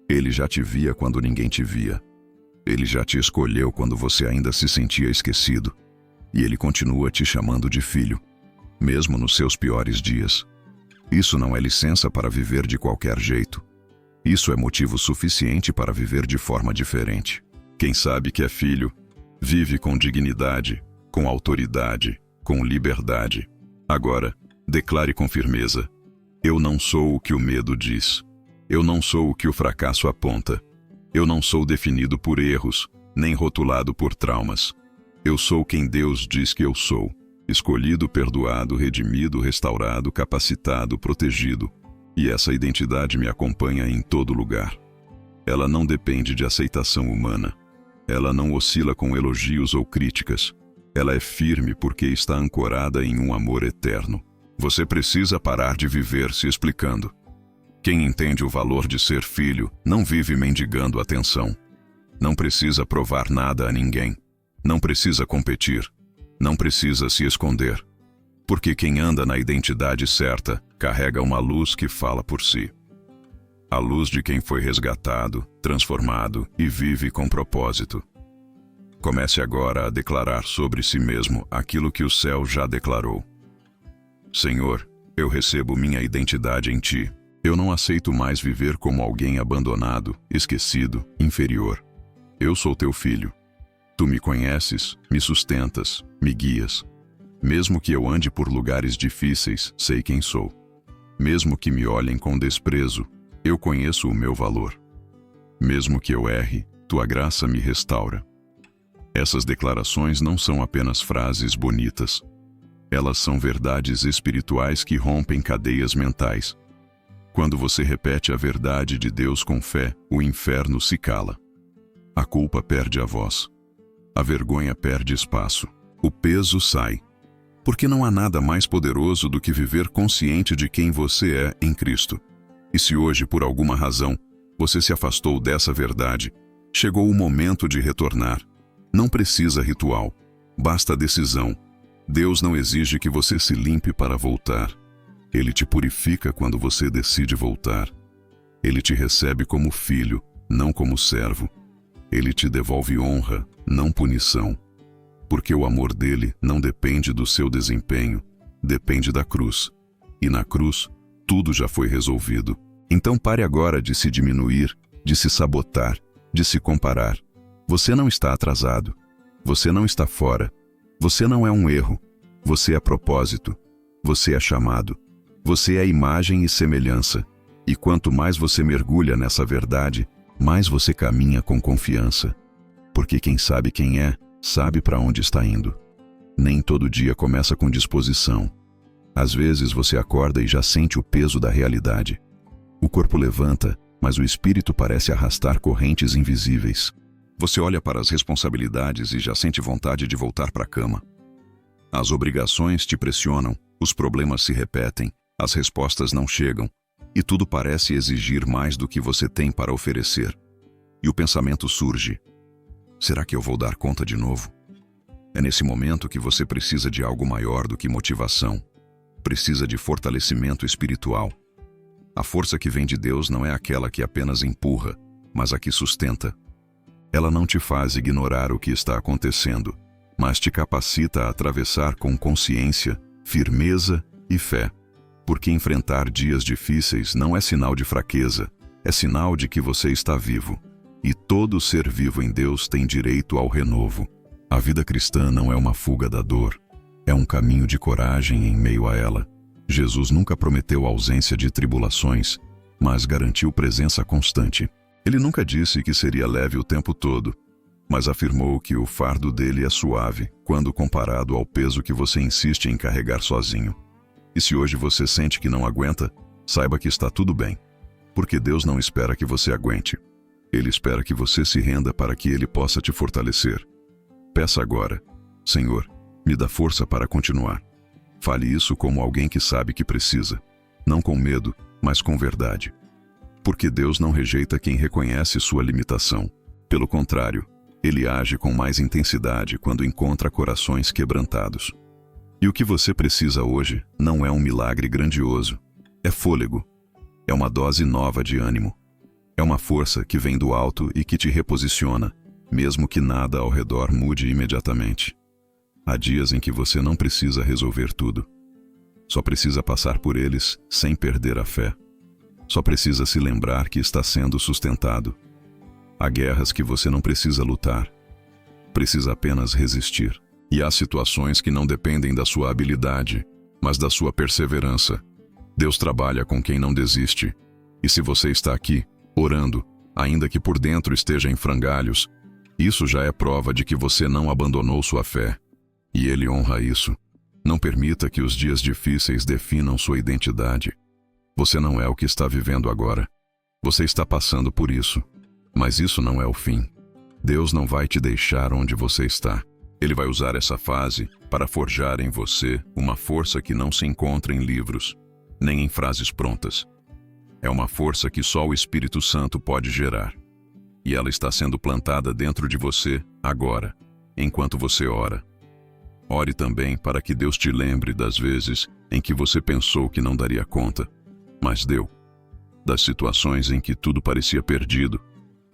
Ele já te via quando ninguém te via. Ele já te escolheu quando você ainda se sentia esquecido. E Ele continua te chamando de filho, mesmo nos seus piores dias. Isso não é licença para viver de qualquer jeito. Isso é motivo suficiente para viver de forma diferente. Quem sabe que é filho, vive com dignidade, com autoridade, com liberdade. Agora, declare com firmeza: eu não sou o que o medo diz. Eu não sou o que o fracasso aponta. Eu não sou definido por erros, nem rotulado por traumas. Eu sou quem Deus diz que eu sou. Escolhido, perdoado, redimido, restaurado, capacitado, protegido. E essa identidade me acompanha em todo lugar. Ela não depende de aceitação humana. Ela não oscila com elogios ou críticas. Ela é firme porque está ancorada em um amor eterno. Você precisa parar de viver se explicando. Quem entende o valor de ser filho não vive mendigando atenção. Não precisa provar nada a ninguém. Não precisa competir. Não precisa se esconder. Porque quem anda na identidade certa carrega uma luz que fala por si. A luz de quem foi resgatado, transformado e vive com propósito. Comece agora a declarar sobre si mesmo aquilo que o céu já declarou. Senhor, eu recebo minha identidade em Ti. Eu não aceito mais viver como alguém abandonado, esquecido, inferior. Eu sou Teu filho. Tu me conheces, me sustentas, me guias. Mesmo que eu ande por lugares difíceis, sei quem sou. Mesmo que me olhem com desprezo, eu conheço o meu valor. Mesmo que eu erre, Tua graça me restaura. Essas declarações não são apenas frases bonitas. Elas são verdades espirituais que rompem cadeias mentais. Quando você repete a verdade de Deus com fé, o inferno se cala. A culpa perde a voz. A vergonha perde espaço. O peso sai. Porque não há nada mais poderoso do que viver consciente de quem você é em Cristo. E se hoje, por alguma razão, você se afastou dessa verdade, chegou o momento de retornar. Não precisa ritual. Basta decisão. Deus não exige que você se limpe para voltar. Ele te purifica quando você decide voltar. Ele te recebe como filho, não como servo. Ele te devolve honra, não punição. Porque o amor dele não depende do seu desempenho, depende da cruz. E na cruz, tudo já foi resolvido. Então pare agora de se diminuir, de se sabotar, de se comparar. Você não está atrasado. Você não está fora. Você não é um erro. Você é propósito. Você é chamado. Você é imagem e semelhança. E quanto mais você mergulha nessa verdade, mais você caminha com confiança. Porque quem sabe quem é, sabe para onde está indo. Nem todo dia começa com disposição. Às vezes você acorda e já sente o peso da realidade. O corpo levanta, mas o espírito parece arrastar correntes invisíveis. Você olha para as responsabilidades e já sente vontade de voltar para a cama. As obrigações te pressionam, os problemas se repetem, as respostas não chegam, e tudo parece exigir mais do que você tem para oferecer. E o pensamento surge: será que eu vou dar conta de novo? É nesse momento que você precisa de algo maior do que motivação. Precisa de fortalecimento espiritual. A força que vem de Deus não é aquela que apenas empurra, mas a que sustenta. Ela não te faz ignorar o que está acontecendo, mas te capacita a atravessar com consciência, firmeza e fé. Porque enfrentar dias difíceis não é sinal de fraqueza, é sinal de que você está vivo. E todo ser vivo em Deus tem direito ao renovo. A vida cristã não é uma fuga da dor, é um caminho de coragem em meio a ela. Jesus nunca prometeu ausência de tribulações, mas garantiu presença constante. Ele nunca disse que seria leve o tempo todo, mas afirmou que o fardo dele é suave quando comparado ao peso que você insiste em carregar sozinho. E se hoje você sente que não aguenta, saiba que está tudo bem, porque Deus não espera que você aguente. Ele espera que você se renda para que Ele possa te fortalecer. Peça agora: Senhor, me dá força para continuar. Fale isso como alguém que sabe que precisa, não com medo, mas com verdade. Porque Deus não rejeita quem reconhece sua limitação. Pelo contrário, Ele age com mais intensidade quando encontra corações quebrantados. E o que você precisa hoje não é um milagre grandioso. É fôlego. É uma dose nova de ânimo. É uma força que vem do alto e que te reposiciona, mesmo que nada ao redor mude imediatamente. Há dias em que você não precisa resolver tudo. Só precisa passar por eles sem perder a fé. Só precisa se lembrar que está sendo sustentado. Há guerras que você não precisa lutar. Precisa apenas resistir. E há situações que não dependem da sua habilidade, mas da sua perseverança. Deus trabalha com quem não desiste. E se você está aqui, orando, ainda que por dentro esteja em frangalhos, isso já é prova de que você não abandonou sua fé. E Ele honra isso. Não permita que os dias difíceis definam sua identidade. Você não é o que está vivendo agora. Você está passando por isso. Mas isso não é o fim. Deus não vai te deixar onde você está. Ele vai usar essa fase para forjar em você uma força que não se encontra em livros, nem em frases prontas. É uma força que só o Espírito Santo pode gerar. E ela está sendo plantada dentro de você, agora, enquanto você ora. Ore também para que Deus te lembre das vezes em que você pensou que não daria conta, mas deu. Das situações em que tudo parecia perdido,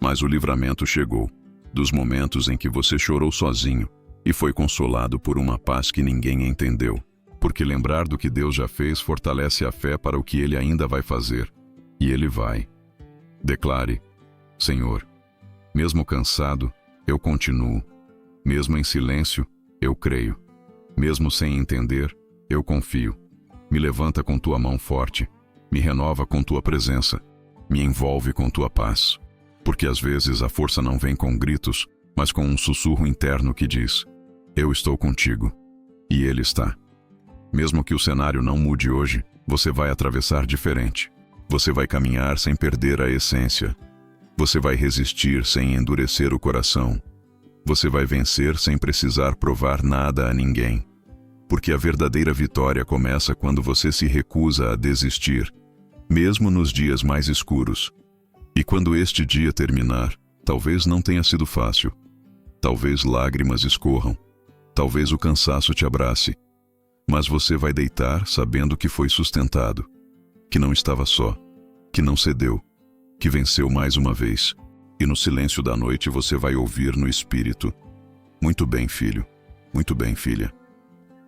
mas o livramento chegou. Dos momentos em que você chorou sozinho e foi consolado por uma paz que ninguém entendeu. Porque lembrar do que Deus já fez fortalece a fé para o que Ele ainda vai fazer. E Ele vai. Declare: Senhor, mesmo cansado, eu continuo. Mesmo em silêncio, eu creio. Mesmo sem entender, eu confio. Me levanta com tua mão forte. Me renova com tua presença. Me envolve com tua paz. Porque às vezes a força não vem com gritos, mas com um sussurro interno que diz: eu estou contigo. E Ele está. Mesmo que o cenário não mude hoje, você vai atravessar diferente. Você vai caminhar sem perder a essência. Você vai resistir sem endurecer o coração. Você vai vencer sem precisar provar nada a ninguém. Porque a verdadeira vitória começa quando você se recusa a desistir, mesmo nos dias mais escuros. E quando este dia terminar, talvez não tenha sido fácil. Talvez lágrimas escorram. Talvez o cansaço te abrace. Mas você vai deitar sabendo que foi sustentado, que não estava só, que não cedeu, que venceu mais uma vez. E no silêncio da noite você vai ouvir no Espírito: muito bem, filho, muito bem, filha.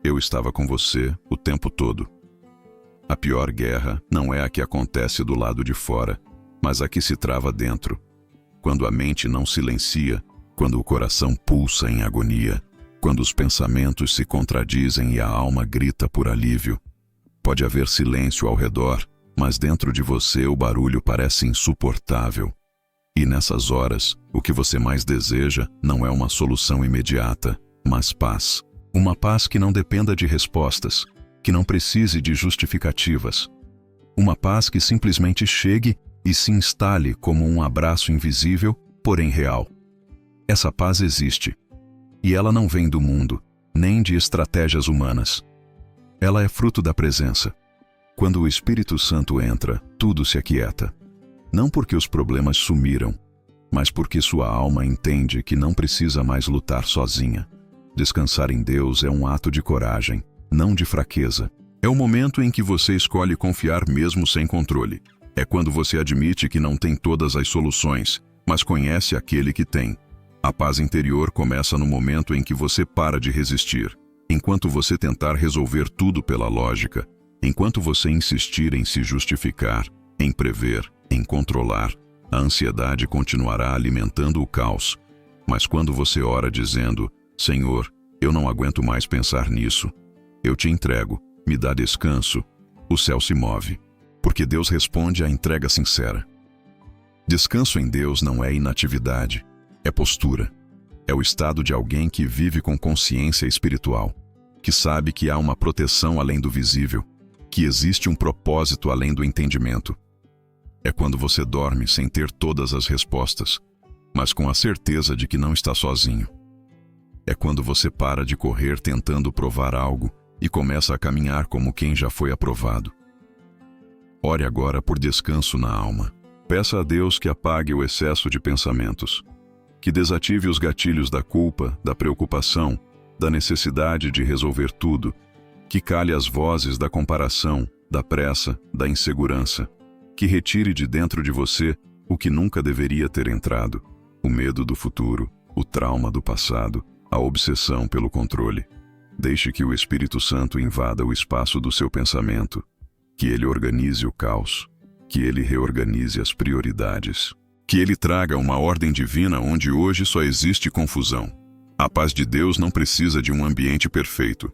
Eu estava com você o tempo todo. A pior guerra não é a que acontece do lado de fora, mas a que se trava dentro. Quando a mente não silencia, quando o coração pulsa em agonia, quando os pensamentos se contradizem e a alma grita por alívio. Pode haver silêncio ao redor, mas dentro de você o barulho parece insuportável. E nessas horas, o que você mais deseja não é uma solução imediata, mas paz. Uma paz que não dependa de respostas, que não precise de justificativas. Uma paz que simplesmente chegue e se instale como um abraço invisível, porém real. Essa paz existe. E ela não vem do mundo, nem de estratégias humanas. Ela é fruto da presença. Quando o Espírito Santo entra, tudo se aquieta. Não porque os problemas sumiram, mas porque sua alma entende que não precisa mais lutar sozinha. Descansar em Deus é um ato de coragem, não de fraqueza. É o momento em que você escolhe confiar mesmo sem controle. É quando você admite que não tem todas as soluções, mas conhece aquele que tem. A paz interior começa no momento em que você para de resistir. Enquanto você tentar resolver tudo pela lógica, enquanto você insistir em se justificar, em prever, em controlar, a ansiedade continuará alimentando o caos. Mas quando você ora dizendo: Senhor, eu não aguento mais pensar nisso. Eu te entrego, me dá descanso. O céu se move. Porque Deus responde à entrega sincera. Descanso em Deus não é inatividade. É postura. É o estado de alguém que vive com consciência espiritual, que sabe que há uma proteção além do visível, que existe um propósito além do entendimento. É quando você dorme sem ter todas as respostas, mas com a certeza de que não está sozinho. É quando você para de correr tentando provar algo e começa a caminhar como quem já foi aprovado. Ore agora por descanso na alma. Peça a Deus que apague o excesso de pensamentos, que desative os gatilhos da culpa, da preocupação, da necessidade de resolver tudo, que cale as vozes da comparação, da pressa, da insegurança, que retire de dentro de você o que nunca deveria ter entrado: o medo do futuro, o trauma do passado, a obsessão pelo controle. Deixe que o Espírito Santo invada o espaço do seu pensamento, que ele organize o caos, que ele reorganize as prioridades, que ele traga uma ordem divina onde hoje só existe confusão. A paz de Deus não precisa de um ambiente perfeito.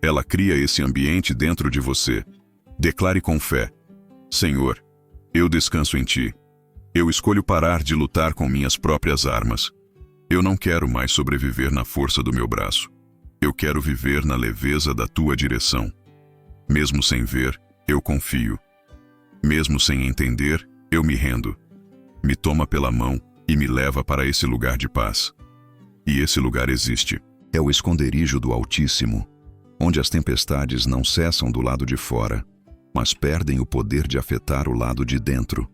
Ela cria esse ambiente dentro de você. Declare com fé: Senhor, eu descanso em Ti. Eu escolho parar de lutar com minhas próprias armas. Eu não quero mais sobreviver na força do meu braço. Eu quero viver na leveza da Tua direção. Mesmo sem ver, eu confio. Mesmo sem entender, eu me rendo. Me toma pela mão e me leva para esse lugar de paz. E esse lugar existe. É o esconderijo do Altíssimo, onde as tempestades não cessam do lado de fora, mas perdem o poder de afetar o lado de dentro.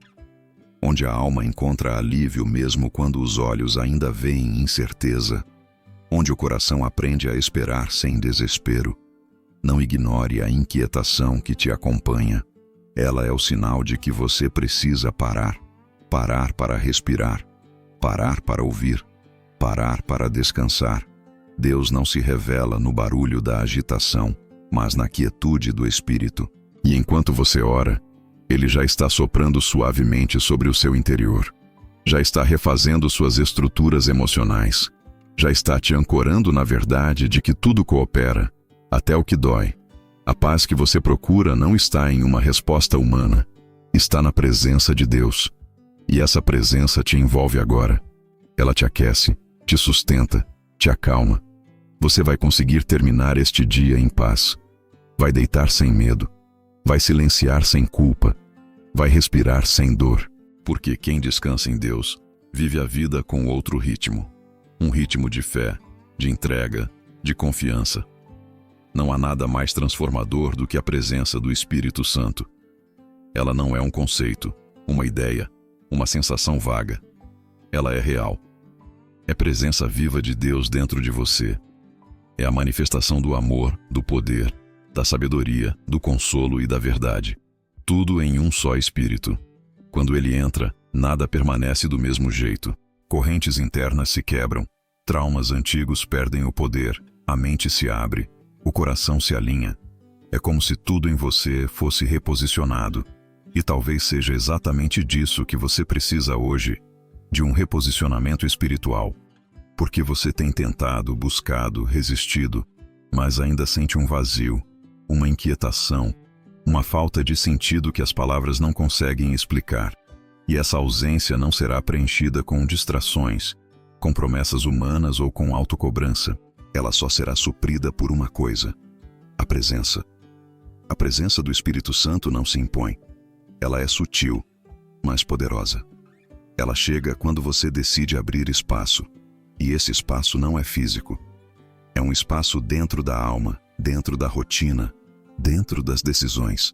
Onde a alma encontra alívio mesmo quando os olhos ainda veem incerteza. Onde o coração aprende a esperar sem desespero. Não ignore a inquietação que te acompanha. Ela é o sinal de que você precisa parar. Parar para respirar. Parar para ouvir. Parar para descansar. Deus não se revela no barulho da agitação, mas na quietude do espírito. E enquanto você ora, Ele já está soprando suavemente sobre o seu interior. Já está refazendo suas estruturas emocionais. Já está te ancorando na verdade de que tudo coopera, até o que dói. A paz que você procura não está em uma resposta humana. Está na presença de Deus. E essa presença te envolve agora. Ela te aquece, te sustenta, te acalma. Você vai conseguir terminar este dia em paz. Vai deitar sem medo. Vai silenciar sem culpa. Vai respirar sem dor. Porque quem descansa em Deus vive a vida com outro ritmo. Um ritmo de fé, de entrega, de confiança. Não há nada mais transformador do que a presença do Espírito Santo. Ela não é um conceito, uma ideia, uma sensação vaga. Ela é real. É presença viva de Deus dentro de você. É a manifestação do amor, do poder, da sabedoria, do consolo e da verdade. Tudo em um só Espírito. Quando ele entra, nada permanece do mesmo jeito. Correntes internas se quebram, traumas antigos perdem o poder, a mente se abre, o coração se alinha. É como se tudo em você fosse reposicionado. E talvez seja exatamente disso que você precisa hoje, de um reposicionamento espiritual. Porque você tem tentado, buscado, resistido, mas ainda sente um vazio, uma inquietação, uma falta de sentido que as palavras não conseguem explicar. E essa ausência não será preenchida com distrações, com promessas humanas ou com autocobrança. Ela só será suprida por uma coisa: a presença. A presença do Espírito Santo não se impõe. Ela é sutil, mas poderosa. Ela chega quando você decide abrir espaço. E esse espaço não é físico. É um espaço dentro da alma, dentro da rotina, dentro das decisões.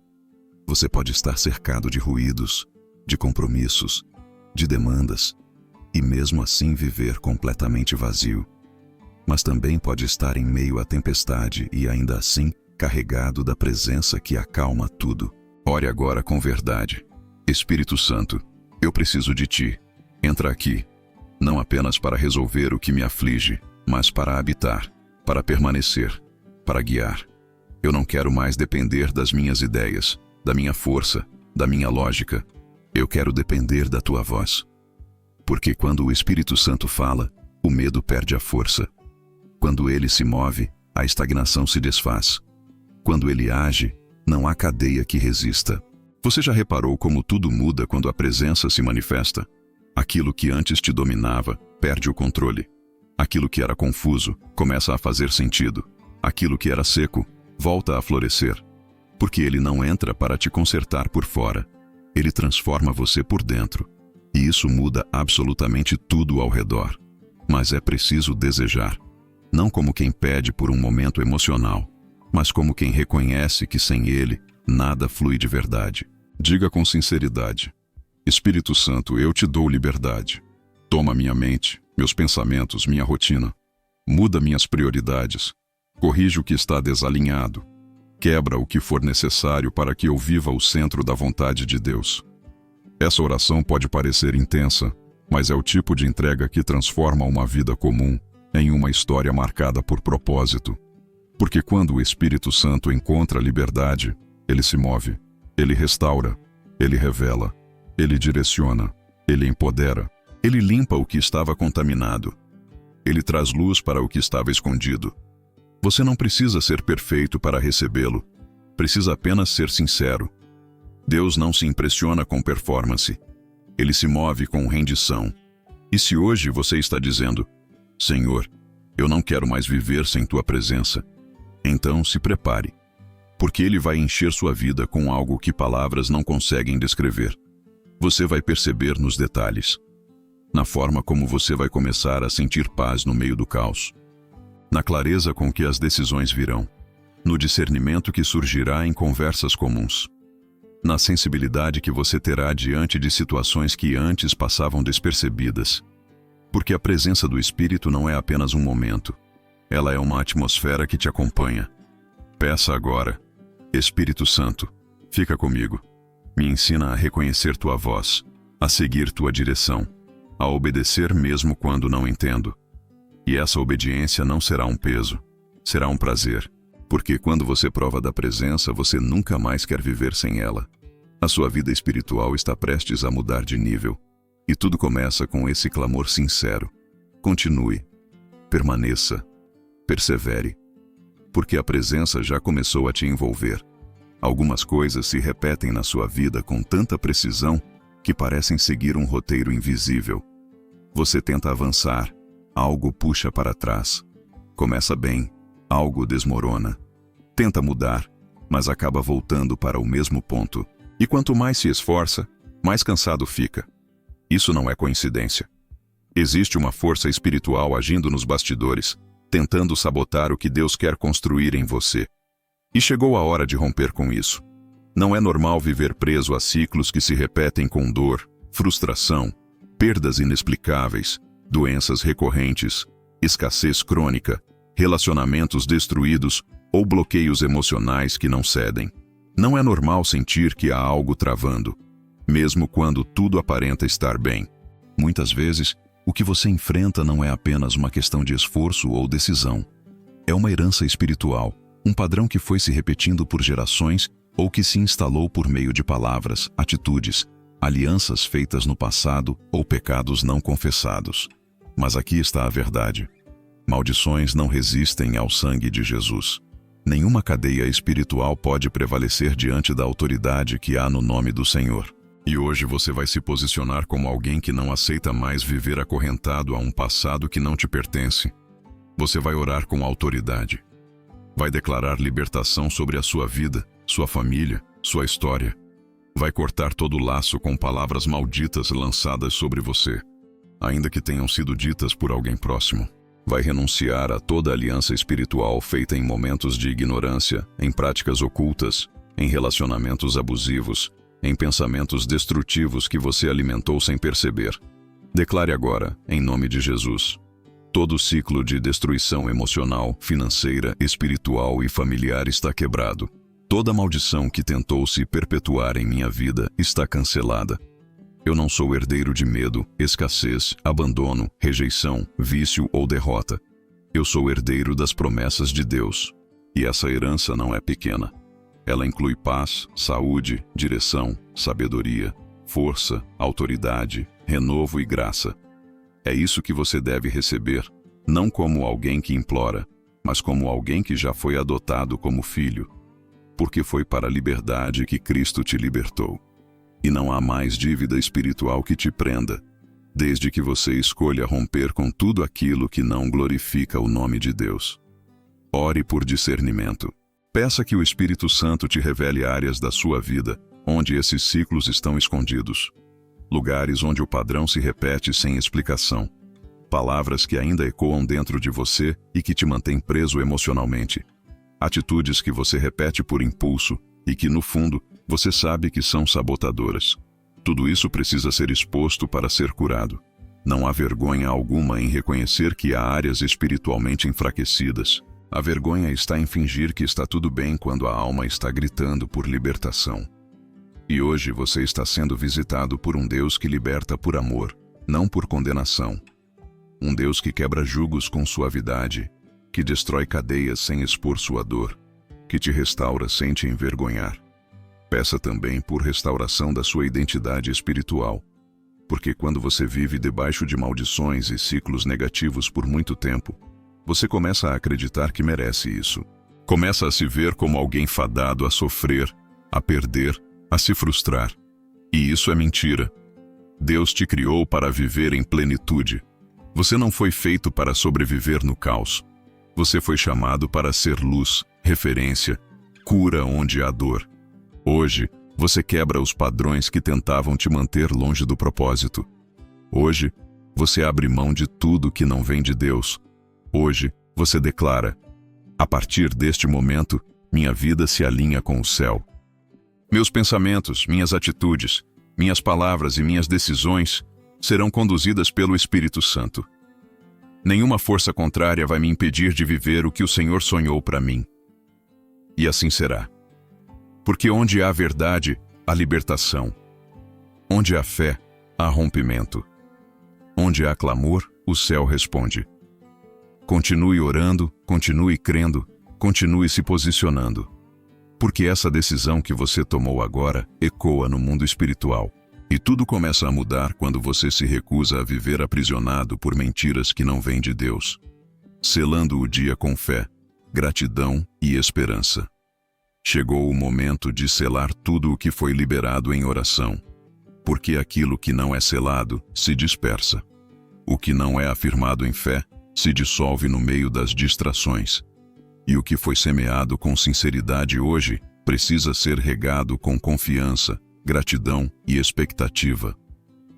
Você pode estar cercado de ruídos, de compromissos, de demandas, e mesmo assim viver completamente vazio. Mas também pode estar em meio à tempestade e ainda assim carregado da presença que acalma tudo. Ore agora com verdade. Espírito Santo, eu preciso de Ti. Entra aqui, não apenas para resolver o que me aflige, mas para habitar, para permanecer, para guiar. Eu não quero mais depender das minhas ideias, da minha força, da minha lógica. Eu quero depender da Tua voz. Porque quando o Espírito Santo fala, o medo perde a força. Quando ele se move, a estagnação se desfaz. Quando ele age, não há cadeia que resista. Você já reparou como tudo muda quando a presença se manifesta? Aquilo que antes te dominava, perde o controle. Aquilo que era confuso, começa a fazer sentido. Aquilo que era seco, volta a florescer. Porque ele não entra para te consertar por fora. Ele transforma você por dentro. E isso muda absolutamente tudo ao redor. Mas é preciso desejar. Não como quem pede por um momento emocional, mas como quem reconhece que sem ele, nada flui de verdade. Diga com sinceridade: Espírito Santo, eu te dou liberdade. Toma minha mente, meus pensamentos, minha rotina. Muda minhas prioridades. Corrige o que está desalinhado. Quebra o que for necessário para que eu viva o centro da vontade de Deus. Essa oração pode parecer intensa, mas é o tipo de entrega que transforma uma vida comum em uma história marcada por propósito. Porque quando o Espírito Santo encontra liberdade, ele se move, ele restaura, ele revela, ele direciona, ele empodera, ele limpa o que estava contaminado. Ele traz luz para o que estava escondido. Você não precisa ser perfeito para recebê-lo, precisa apenas ser sincero. Deus não se impressiona com performance, ele se move com rendição. E se hoje você está dizendo, Senhor, eu não quero mais viver sem tua presença, então se prepare, porque ele vai encher sua vida com algo que palavras não conseguem descrever. Você vai perceber nos detalhes, na forma como você vai começar a sentir paz no meio do caos, na clareza com que as decisões virão, no discernimento que surgirá em conversas comuns, na sensibilidade que você terá diante de situações que antes passavam despercebidas. Porque a presença do Espírito não é apenas um momento, ela é uma atmosfera que te acompanha. Peça agora, Espírito Santo, fica comigo, me ensina a reconhecer tua voz, a seguir tua direção, a obedecer mesmo quando não entendo. E essa obediência não será um peso, será um prazer, porque quando você prova da presença, você nunca mais quer viver sem ela. A sua vida espiritual está prestes a mudar de nível, e tudo começa com esse clamor sincero. Continue, permaneça, persevere, porque a presença já começou a te envolver. Algumas coisas se repetem na sua vida com tanta precisão que parecem seguir um roteiro invisível. Você tenta avançar, algo puxa para trás. Começa bem, algo desmorona. Tenta mudar, mas acaba voltando para o mesmo ponto. E quanto mais se esforça, mais cansado fica. Isso não é coincidência. Existe uma força espiritual agindo nos bastidores, tentando sabotar o que Deus quer construir em você. E chegou a hora de romper com isso. Não é normal viver preso a ciclos que se repetem com dor, frustração, perdas inexplicáveis, doenças recorrentes, escassez crônica, relacionamentos destruídos ou bloqueios emocionais que não cedem. Não é normal sentir que há algo travando, mesmo quando tudo aparenta estar bem. Muitas vezes, o que você enfrenta não é apenas uma questão de esforço ou decisão. É uma herança espiritual, um padrão que foi se repetindo por gerações ou que se instalou por meio de palavras, atitudes, alianças feitas no passado ou pecados não confessados. Mas aqui está a verdade. Maldições não resistem ao sangue de Jesus. Nenhuma cadeia espiritual pode prevalecer diante da autoridade que há no nome do Senhor. E hoje você vai se posicionar como alguém que não aceita mais viver acorrentado a um passado que não te pertence. Você vai orar com autoridade. Vai declarar libertação sobre a sua vida, sua família, sua história. Vai cortar todo laço com palavras malditas lançadas sobre você, ainda que tenham sido ditas por alguém próximo. Vai renunciar a toda aliança espiritual feita em momentos de ignorância, em práticas ocultas, em relacionamentos abusivos, em pensamentos destrutivos que você alimentou sem perceber. Declare agora, em nome de Jesus, todo ciclo de destruição emocional, financeira, espiritual e familiar está quebrado. Toda maldição que tentou se perpetuar em minha vida está cancelada. Eu não sou herdeiro de medo, escassez, abandono, rejeição, vício ou derrota. Eu sou herdeiro das promessas de Deus. E essa herança não é pequena. Ela inclui paz, saúde, direção, sabedoria, força, autoridade, renovo e graça. É isso que você deve receber, não como alguém que implora, mas como alguém que já foi adotado como filho. Porque foi para a liberdade que Cristo te libertou. E não há mais dívida espiritual que te prenda, desde que você escolha romper com tudo aquilo que não glorifica o nome de Deus. Ore por discernimento. Peça que o Espírito Santo te revele áreas da sua vida onde esses ciclos estão escondidos. Lugares onde o padrão se repete sem explicação. Palavras que ainda ecoam dentro de você e que te mantêm preso emocionalmente. Atitudes que você repete por impulso e que, no fundo, você sabe que são sabotadoras. Tudo isso precisa ser exposto para ser curado. Não há vergonha alguma em reconhecer que há áreas espiritualmente enfraquecidas. A vergonha está em fingir que está tudo bem quando a alma está gritando por libertação. E hoje você está sendo visitado por um Deus que liberta por amor, não por condenação. Um Deus que quebra jugos com suavidade, que destrói cadeias sem expor sua dor, que te restaura sem te envergonhar. Peça também por restauração da sua identidade espiritual, porque quando você vive debaixo de maldições e ciclos negativos por muito tempo, você começa a acreditar que merece isso. Começa a se ver como alguém fadado a sofrer, a perder, a se frustrar. E isso é mentira. Deus te criou para viver em plenitude. Você não foi feito para sobreviver no caos. Você foi chamado para ser luz, referência, cura onde há dor. Hoje, você quebra os padrões que tentavam te manter longe do propósito. Hoje, você abre mão de tudo que não vem de Deus. Hoje, você declara: a partir deste momento, minha vida se alinha com o céu. Meus pensamentos, minhas atitudes, minhas palavras e minhas decisões serão conduzidas pelo Espírito Santo. Nenhuma força contrária vai me impedir de viver o que o Senhor sonhou para mim. E assim será. Porque onde há verdade, há libertação. Onde há fé, há rompimento. Onde há clamor, o céu responde. Continue orando, continue crendo, continue se posicionando. Porque essa decisão que você tomou agora ecoa no mundo espiritual. E tudo começa a mudar quando você se recusa a viver aprisionado por mentiras que não vêm de Deus, selando o dia com fé, gratidão e esperança. Chegou o momento de selar tudo o que foi liberado em oração, porque aquilo que não é selado se dispersa. O que não é afirmado em fé se dissolve no meio das distrações. E o que foi semeado com sinceridade hoje precisa ser regado com confiança, gratidão e expectativa.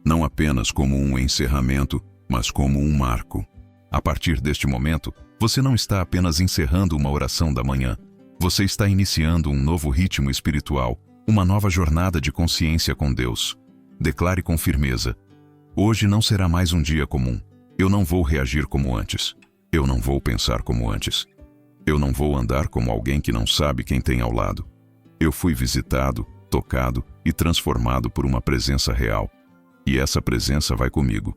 Não apenas como um encerramento, mas como um marco. A partir deste momento, você não está apenas encerrando uma oração da manhã. Você está iniciando um novo ritmo espiritual, uma nova jornada de consciência com Deus. Declare com firmeza: hoje não será mais um dia comum. Eu não vou reagir como antes. Eu não vou pensar como antes. Eu não vou andar como alguém que não sabe quem tem ao lado. Eu fui visitado, tocado e transformado por uma presença real. E essa presença vai comigo.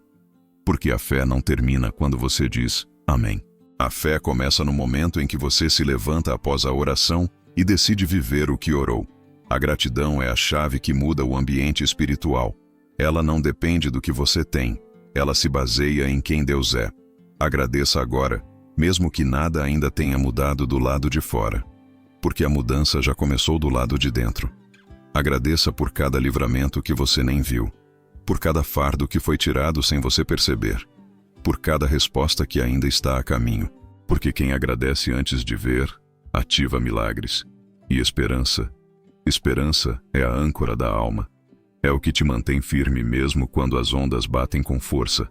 Porque a fé não termina quando você diz amém. A fé começa no momento em que você se levanta após a oração e decide viver o que orou. A gratidão é a chave que muda o ambiente espiritual. Ela não depende do que você tem. Ela se baseia em quem Deus é. Agradeça agora, mesmo que nada ainda tenha mudado do lado de fora. Porque a mudança já começou do lado de dentro. Agradeça por cada livramento que você nem viu. Por cada fardo que foi tirado sem você perceber. Por cada resposta que ainda está a caminho. Porque quem agradece antes de ver, ativa milagres. E esperança. Esperança é a âncora da alma. É o que te mantém firme mesmo quando as ondas batem com força.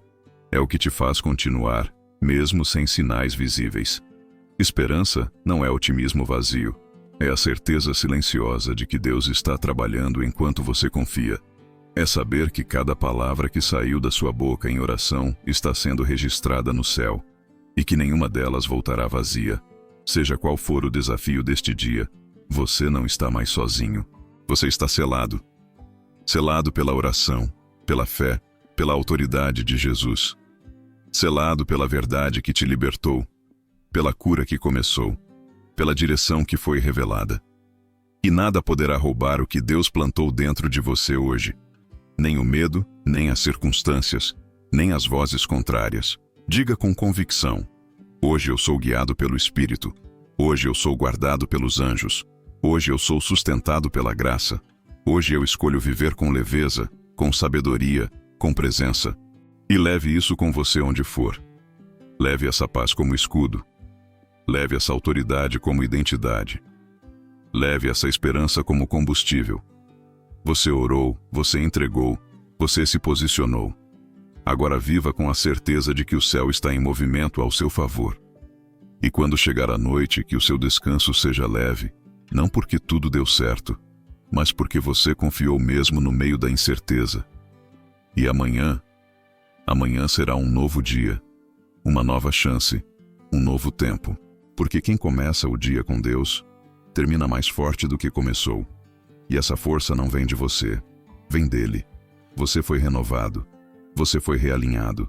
É o que te faz continuar, mesmo sem sinais visíveis. Esperança não é otimismo vazio. É a certeza silenciosa de que Deus está trabalhando enquanto você confia. É saber que cada palavra que saiu da sua boca em oração está sendo registrada no céu, e que nenhuma delas voltará vazia. Seja qual for o desafio deste dia, você não está mais sozinho. Você está selado. Selado pela oração, pela fé, pela autoridade de Jesus. Selado pela verdade que te libertou, pela cura que começou, pela direção que foi revelada. E nada poderá roubar o que Deus plantou dentro de você hoje. Nem o medo, nem as circunstâncias, nem as vozes contrárias. Diga com convicção: hoje eu sou guiado pelo Espírito. Hoje eu sou guardado pelos anjos. Hoje eu sou sustentado pela graça. Hoje eu escolho viver com leveza, com sabedoria, com presença. E leve isso com você onde for. Leve essa paz como escudo. Leve essa autoridade como identidade. Leve essa esperança como combustível. Você orou, você entregou, você se posicionou. Agora viva com a certeza de que o céu está em movimento ao seu favor. E quando chegar a noite, que o seu descanso seja leve, não porque tudo deu certo, mas porque você confiou mesmo no meio da incerteza. E amanhã será um novo dia, uma nova chance, um novo tempo. Porque quem começa o dia com Deus, termina mais forte do que começou. E essa força não vem de você, vem dele. Você foi renovado, você foi realinhado.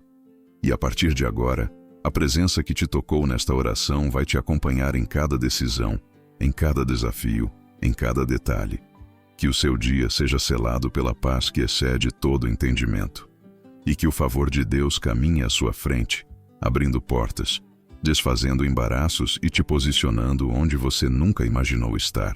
E a partir de agora, a presença que te tocou nesta oração vai te acompanhar em cada decisão, em cada desafio, em cada detalhe. Que o seu dia seja selado pela paz que excede todo entendimento. E que o favor de Deus caminhe à sua frente, abrindo portas, desfazendo embaraços e te posicionando onde você nunca imaginou estar.